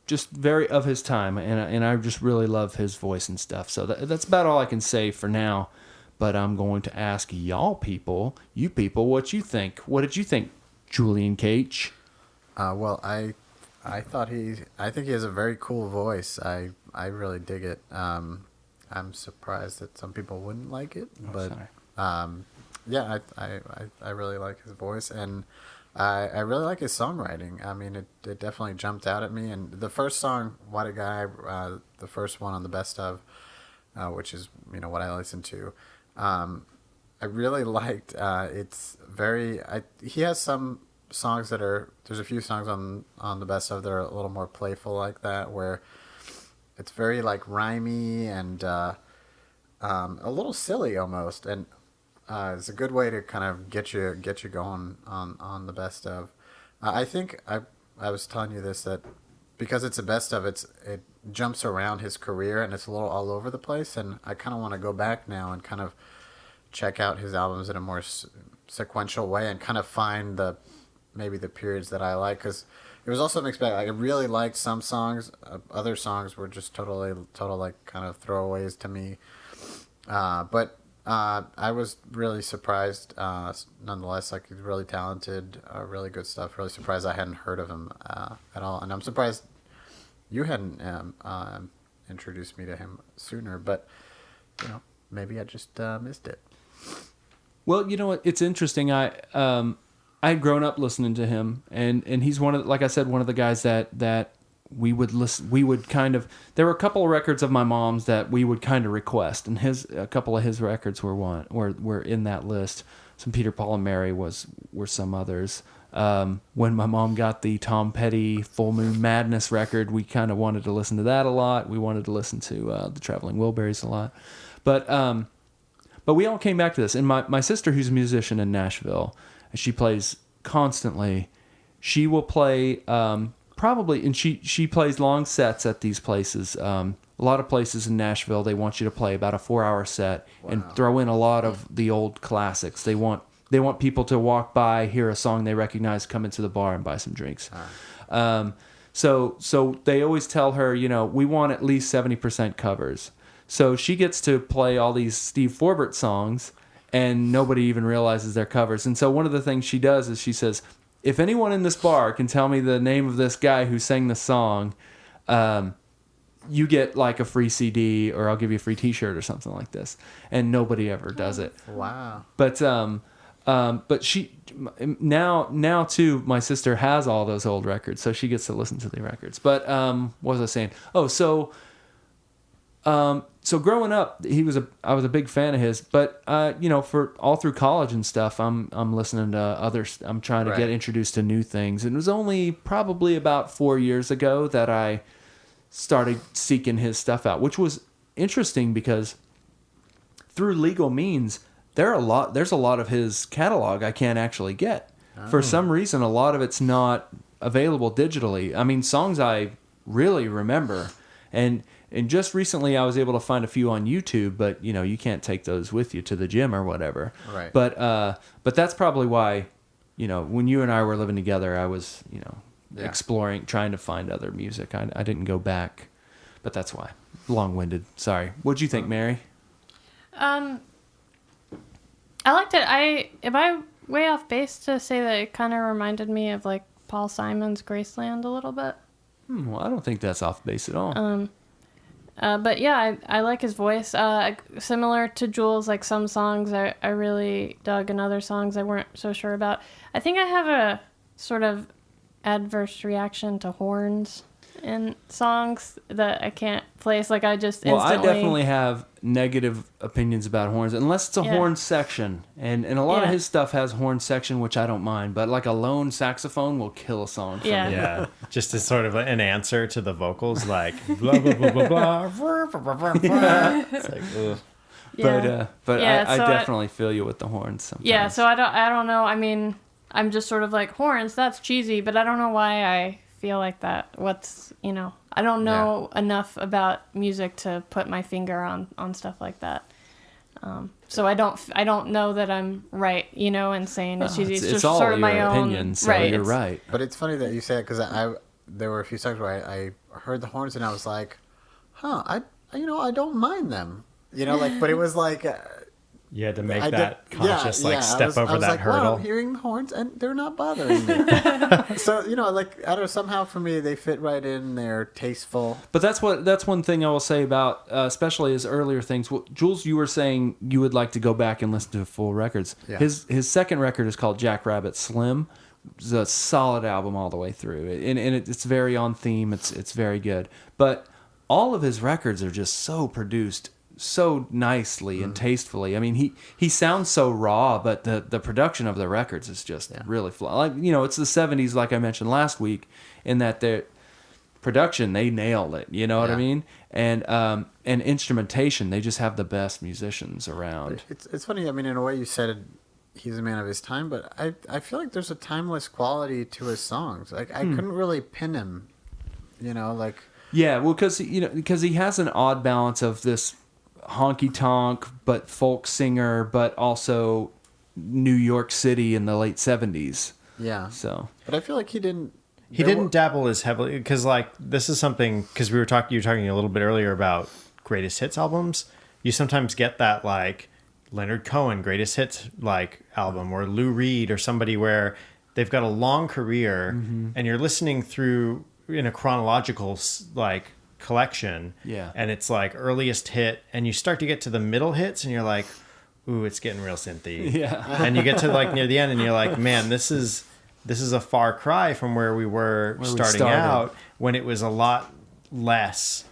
E: just very of his time. And I just really love his voice and stuff. So that's about all I can say for now. But I'm going to ask you people, what you think. What did you think, Julien Koetsch?
D: Well, I think he has a very cool voice. I really dig it. I'm surprised that some people wouldn't like it, but yeah, I really like his voice, and I really like his songwriting. I mean, it definitely jumped out at me. And the first song, "What a Guy," the first one on the best of, which is what I listened to. I really liked. It's very. He has some songs that are. There's a few songs on the best of that are a little more playful like that, where it's very like rhymey and a little silly almost, and it's a good way to kind of get you going on the best of. I think I was telling you this, that because it's a best of, it jumps around his career and it's a little all over the place, and I kind of want to go back now and kind of check out his albums in a more sequential way and kind of find maybe the periods that I like, because it was also a mixed bag. Like, I really liked some songs. Other songs were just total like kind of throwaways to me. But I was really surprised, nonetheless. Like, he's really talented, really good stuff. Really surprised I hadn't heard of him at all, and I'm surprised you hadn't introduced me to him sooner. But maybe I just missed it.
E: Well, you know what? It's interesting. I had grown up listening to him, and he's like I said, one of the guys that we would listen. We would kind of. There were a couple of records of my mom's that we would kind of request, and a couple of his records were in that list. Some Peter, Paul, and Mary were some others. When my mom got the Tom Petty Full Moon Madness record, we kind of wanted to listen to that a lot. We wanted to listen to the Traveling Wilburys a lot, but we all came back to this. And my sister, who's a musician in Nashville, she plays constantly. She will play probably, and she plays long sets at these places. A lot of places in Nashville, they want you to play about a 4-hour set and throw in a lot of the old classics. They want people to walk by, hear a song they recognize, come into the bar and buy some drinks. So they always tell her, we want at least 70% covers. So she gets to play all these Steve Forbert songs, and nobody even realizes they're covers. And so one of the things she does is she says, if anyone in this bar can tell me the name of this guy who sang the song, you get like a free CD, or I'll give you a free T-shirt or something like this. And nobody ever does it.
D: Wow.
E: But she now too, my sister has all those old records, so she gets to listen to the records. But what was I saying? Oh, so growing up, I was a big fan of his. But for all through college and stuff, I'm listening to others. I'm trying to get introduced to new things. And it was only probably about 4 years ago that I started seeking his stuff out, which was interesting because through legal means, there's a lot of his catalog I can't actually get. For some reason, a lot of it's not available digitally. I mean, songs I really remember, and just recently I was able to find a few on YouTube, but you can't take those with you to the gym or whatever.
D: Right.
E: But that's probably why, when you and I were living together, I was exploring, trying to find other music. I didn't go back, but that's why. Long-winded. Sorry. What'd you think, Mary?
C: I liked it. Am I way off base to say that it kind of reminded me of like Paul Simon's Graceland a little bit?
E: Well, I don't think that's off base at all.
C: But yeah, I like his voice. Similar to Jules, like some songs I really dug, and other songs I weren't so sure about. I think I have a sort of adverse reaction to horns in songs that I can't place. Like I just
E: Well,
C: instantly...
E: I definitely have negative opinions about horns, unless it's a horn section. And a lot of his stuff has horn section, which I don't mind. But like a lone saxophone will kill a song for me.
B: Yeah, just as sort of an answer to the vocals, like blah blah blah blah blah. It's like, ugh.
E: But
C: Yeah,
E: I
C: so
E: definitely feel you with the horns sometimes.
C: Yeah, so I don't know. I mean, I'm just sort of like, horns, that's cheesy, but I don't know why I feel like that. I don't know enough about music to put my finger on stuff like that. So I don't know that I'm right, in saying it's cheesy. It's just
E: all
C: sort of
E: your
C: my
E: opinion,
C: own.
E: so
C: Right.
E: you're right.
D: But it's funny that you say it, because there were a few songs where I heard the horns and I was like, I don't mind them. But it was like...
B: You had to make that conscious, step over that hurdle.
D: Wow, I'm hearing the horns and they're not bothering me. So, I don't know, somehow for me they fit right in, they're tasteful.
E: But that's one thing I will say about, especially his earlier things. Well, Jules, you were saying you would like to go back and listen to full records.
D: Yeah.
E: His second record is called Jackrabbit Slim. It's a solid album all the way through, and it's very on theme. It's very good. But all of his records are just so produced so nicely and tastefully. I mean, he sounds so raw, but the production of the records is just really like, it's the 70s, like I mentioned last week, in that the production, they nailed it. You know what I mean? And instrumentation, they just have the best musicians around.
D: It's funny. I mean, in a way, you said he's a man of his time, but I feel like there's a timeless quality to his songs. Like I couldn't really pin him.
E: Yeah, well, because he has an odd balance of this honky tonk but folk singer, but also New York City in the late 70s.
D: Yeah.
E: So,
D: but I feel like he didn't
B: dabble as heavily, because like this is something, because you were talking a little bit earlier about greatest hits albums. You sometimes get that like Leonard Cohen greatest hits like album, or Lou Reed, or somebody where they've got a long career and you're listening through in a chronological like collection, and it's like earliest hit, and you start to get to the middle hits and you're like, ooh, it's getting real synthy, and you get to like near the end and you're like, man, this is a far cry from where we were starting out, when it was a lot less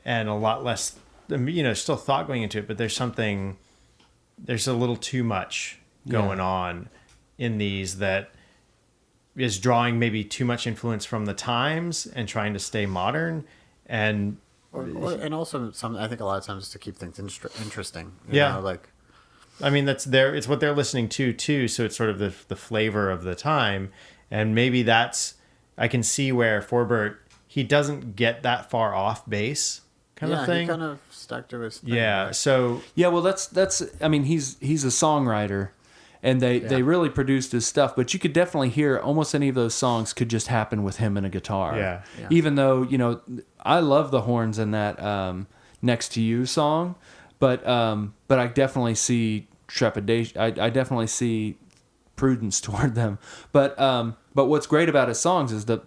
B: and a lot less still thought going into it, but there's a little too much going on in these that is drawing maybe too much influence from the times and trying to stay modern. And
D: also I think a lot of times to keep things interesting.
B: I mean, it's what they're listening to too. So it's sort of the flavor of the time. And maybe I can see where Forbert, he doesn't get that far off base kind of thing.
D: He kind of stuck to his thing.
B: Yeah. So,
E: well, that's, I mean, he's a songwriter, and they really produced his stuff, but you could definitely hear almost any of those songs could just happen with him and a guitar.
B: Yeah.
E: Even though, I love the horns in that Next to You song, but I definitely see trepidation. I definitely see prudence toward them. But what's great about his songs is the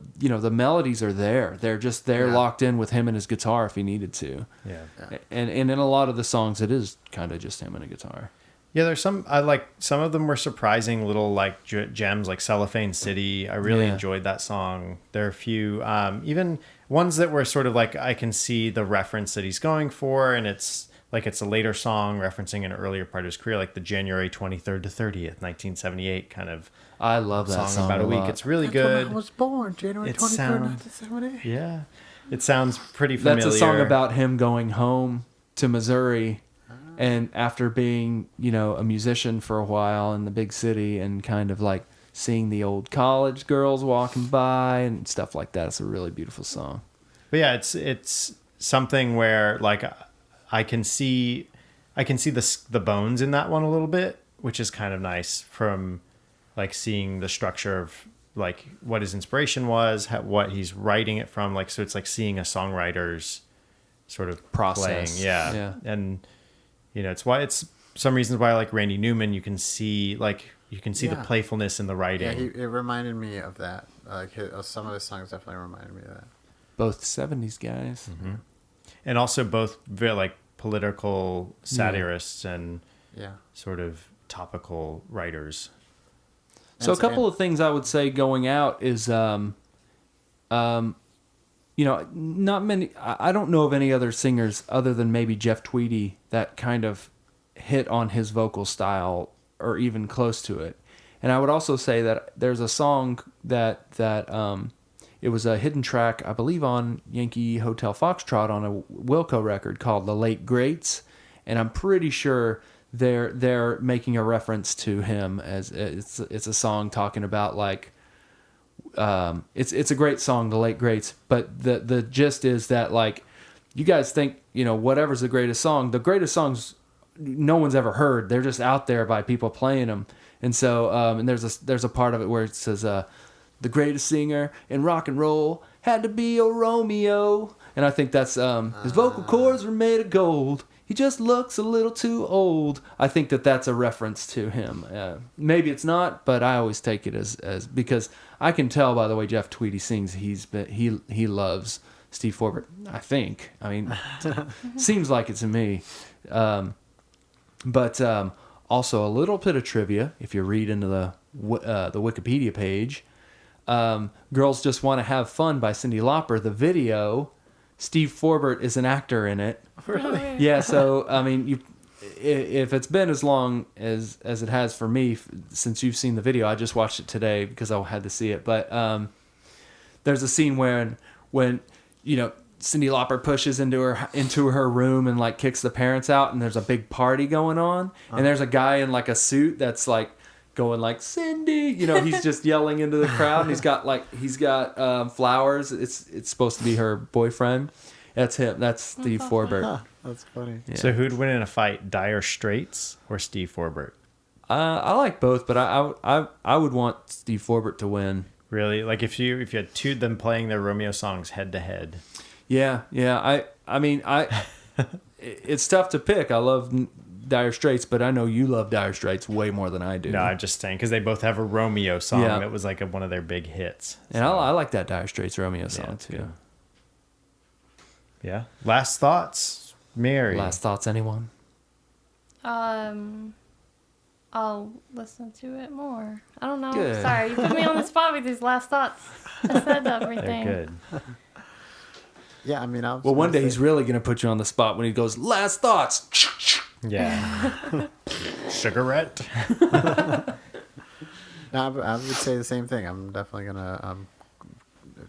E: melodies are there. They're just there locked in with him and his guitar if he needed to.
B: Yeah.
E: And in a lot of the songs, it is kind of just him and a guitar.
B: Yeah, there's some of them were surprising little like gems, like Cellophane City. I really enjoyed that song. There are a few, even ones that were sort of like, I can see the reference that he's going for, and it's a later song referencing an earlier part of his career, like the January 23rd to 30th, 1978 kind of.
E: I love that song
B: about a week. It's really good.
D: When I was born, January 23rd, 1978.
B: Yeah, it sounds pretty familiar.
E: That's a song about him going home to Missouri. And after being, a musician for a while in the big city, and kind of like seeing the old college girls walking by and stuff like that, it's a really beautiful song.
B: But yeah, it's something where like I can see the bones in that one a little bit, which is kind of nice, from like seeing the structure of like what his inspiration was, what he's writing it from. Like, so it's like seeing a songwriter's sort of
E: process.
B: Playing. And it's some reasons why I like Randy Newman. You can see the playfulness in the writing.
D: Yeah, it reminded me of that. Like some of his songs definitely reminded me of that.
E: Both 70s guys.
B: Mm-hmm. And also both very like political satirists and sort of topical writers.
E: So a couple of things I would say going out is, not many. I don't know of any other singers other than maybe Jeff Tweedy that kind of hit on his vocal style or even close to it. And I would also say that there's a song that it was a hidden track, I believe, on Yankee Hotel Foxtrot on a Wilco record called "The Late Greats," and I'm pretty sure they're making a reference to him as it's a song talking about like it's a great song, "The Late Greats," but the gist is that like you guys think whatever's the greatest songs no one's ever heard. They're just out there by people playing them. And so, and there's a part of it where it says, the greatest singer in rock and roll had to be a Romeo. And I think that's, his vocal cords were made of gold. He just looks a little too old. I think that's a reference to him. Maybe it's not, but I always take it as because I can tell by the way Jeff Tweedy sings, he loves Steve Forbert. I think. I mean, seems like it to me. But also a little bit of trivia, if you read into the Wikipedia page, Girls Just Want to Have Fun by Cyndi Lauper, the video, Steve Forbert is an actor in it.
C: Really?
E: Yeah, so, I mean, if it's been as long as it has for me, since you've seen the video, I just watched it today because I had to see it, but there's a scene when Cyndi Lauper pushes into her room and like kicks the parents out, and there's a big party going on, and there's a guy in like a suit that's like going like Cindy, he's just yelling into the crowd, and he's got flowers. It's supposed to be her boyfriend. That's him. That's Steve Forbert.
D: Huh, that's funny.
E: Yeah.
B: So who'd win in a fight, Dire Straits or Steve Forbert?
E: I like both, but I would want Steve Forbert to win.
B: Really? Like if you had two of them playing their Romeo songs head to head.
E: Yeah. I mean, it's tough to pick. I love Dire Straits, but I know you love Dire Straits way more than I do.
B: No, I'm just saying because they both have a Romeo song that was like one of their big hits.
E: And I like that Dire Straits Romeo song too.
B: Good. Yeah. Last thoughts, Mary.
E: Last thoughts, anyone?
C: I'll listen to it more. I don't know.
E: Good.
C: Sorry, you put me on the spot with these last thoughts. I said everything.
B: They're good.
D: Yeah, I mean,
E: Well, one day he's really going to put you on the spot when he goes, last thoughts.
B: Yeah. Sugarette.
D: No, I would say the same thing. I'm definitely going to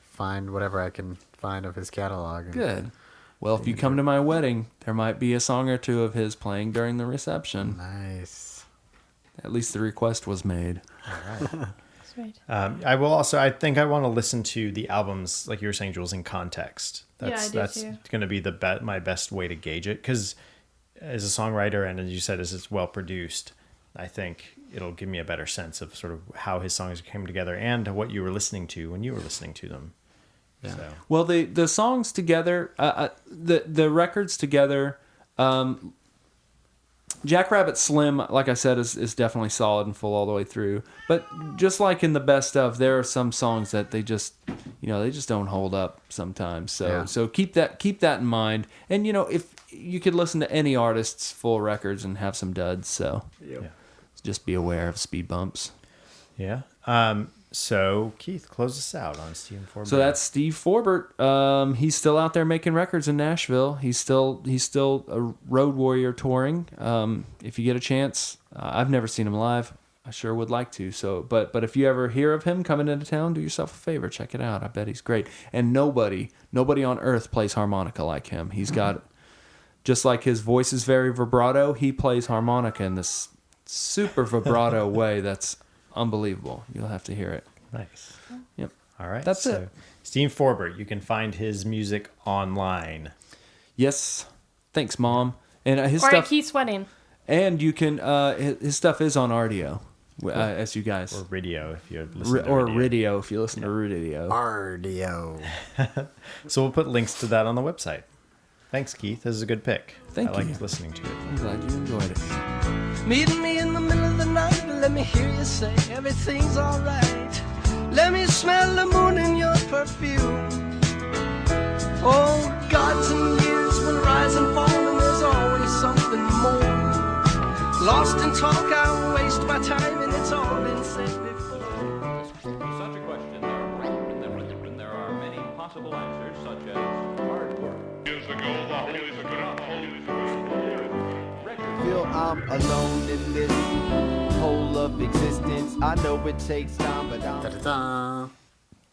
D: find whatever I can find of his catalog. And
E: Good. Well, if you come to my wedding, there might be a song or two of his playing during the reception.
D: Nice.
E: At least the request was made.
D: All right.
C: Sweet.
B: I will also. I think I want to listen to the albums, like you were saying, Jules, in context. That's
C: too.
B: going to be my best way to gauge it, because as a songwriter, and as you said, as it's well produced, I think it'll give me a better sense of sort of how his songs came together and what you were listening to when you were listening to them.
D: Yeah.
B: So.
E: Well, the songs together, the records together, Jackrabbit Slim, like I said, is definitely solid and full all the way through. But just like in the best of, there are some songs that they just don't hold up sometimes. So keep that in mind. And if you could listen to any artist's full records and have some duds, so just be aware of speed bumps.
B: Yeah. So Keith, close us out on Steve Forbert.
E: So that's Steve Forbert. He's still out there making records in Nashville. He's still a road warrior touring. If you get a chance, I've never seen him live. I sure would like to. So, but if you ever hear of him coming into town, do yourself a favor, check it out. I bet he's great. And nobody on earth plays harmonica like him. He's got, just like his voice is very vibrato, he plays harmonica in this super vibrato way that's unbelievable. You'll have to hear it.
B: Nice.
E: Yep.
B: All right.
E: That's it.
B: Steve Forbert, you can find his music online.
E: Yes. Thanks, Mom. And his
C: Or
E: stuff.
C: at Keith's wedding.
E: And you can. His stuff is on RDO, as you guys.
B: Or radio if you're listening to
E: Or
B: radio.
E: radio if you listen to radio.
D: RDO.
B: So we'll put links to that on the website. Thanks, Keith. This is a good pick.
E: Thank
B: I
E: you.
B: liked listening to it.
E: I'm glad you enjoyed it.
G: Meet me in the middle of the night, let me hear you say everything's alright. Let me smell the moon in your perfume. Oh, gods and years will rise and fall, and there's always something more. Lost in talk, I waste my time, and it's all been said before.
H: possible answers such as hard work.
A: Feel I'm alone in this whole of existence. I know it takes time, but I'm
D: Da-da-da.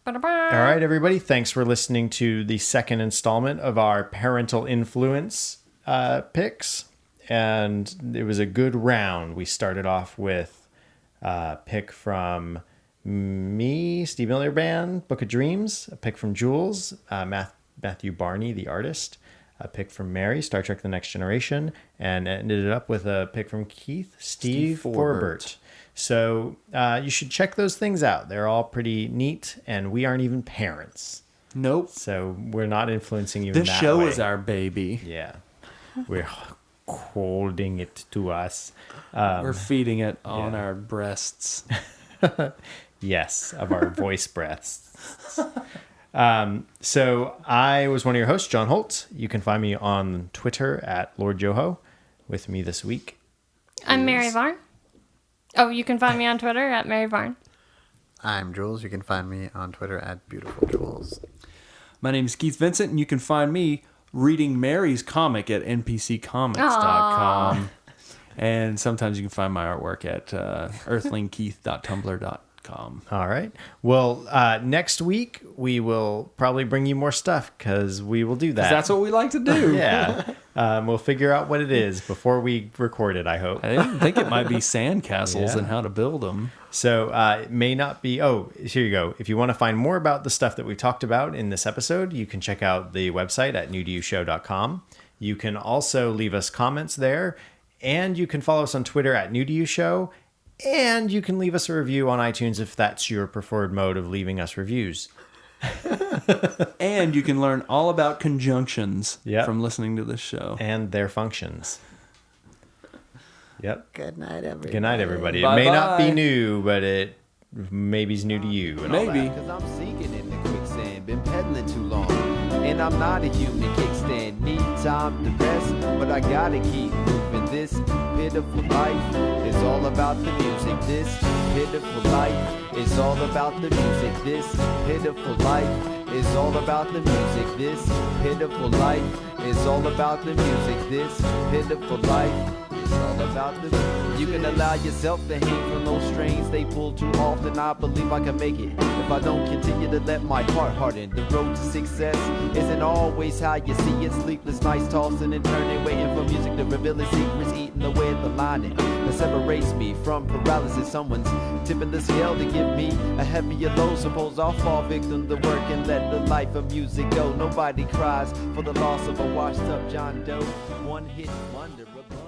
B: All right, everybody. Thanks for listening to the second installment of our parental influence picks. And it was a good round. We started off with a pick from me, Steve Miller Band, Book of Dreams, a pick from Jules, Matthew Barney, the artist, a pick from Mary, Star Trek The Next Generation, and ended up with a pick from Keith, Steve Forbert. So you should check those things out. They're all pretty neat, and we aren't even parents.
E: Nope.
B: So we're not influencing you in
E: This
B: that
E: show
B: way.
E: is our baby.
B: Yeah. We're holding it to us.
E: We're feeding it on our breasts.
B: Yes, of our voice breaths. So I was one of your hosts, John Holt. You can find me on Twitter at Lord Joho. With me this week,
C: I'm Mary Varn. Oh, you can find me on Twitter at Mary Varn.
D: I'm Jules. You can find me on Twitter at Beautiful Jules.
E: My name is Keith Vincent, and you can find me reading Mary's comic at npccomics.com. And sometimes you can find my artwork at earthlingkeith.tumblr.com.
B: All right. Well, next week we will probably bring you more stuff because we will do that.
E: That's what we like to do.
B: Yeah. We'll figure out what it is before we record it, I hope.
E: I think it might be sandcastles
B: Yeah.
E: and how to build them.
B: So it may not be... Oh, here you go. If you want to find more about the stuff that we talked about in this episode, you can check out the website at newtoyoushow.com. You can also leave us comments there, and you can follow us on Twitter at newtoyoushow, and you can leave us a review on iTunes if that's your preferred mode of leaving us reviews.
E: And you can learn all about conjunctions
B: Yep.
E: from listening to this show.
B: And their functions. Yep.
D: Good night, everybody.
B: Good night, everybody. It
E: Bye-bye.
B: may not be new, but it maybe's new to you. And all
E: Maybe.
B: that.
A: Cause I'm sinking in the quicksand, been pedaling too long. And I'm not a human kickstand, need time to rest, but I gotta keep moving. This pitiful life is all about the music. This pitiful life is all about the music. This pitiful life is all about the music. This pitiful life is all about the music. This pitiful life is all about the music. You can allow yourself to hang from those strings they pull too often. I believe I can make it if I don't continue to let my heart harden. The road to success isn't always how you see it. Sleepless nights tossing and turning, waiting for music to reveal its secrets, eating away at the lining that separates me from paralysis. Someone's tipping the scale to give me a heavier load. Suppose I'll fall victim to work and let the life of music go. Nobody cries for the loss of a washed up John Doe. One hit wonder, a buzz.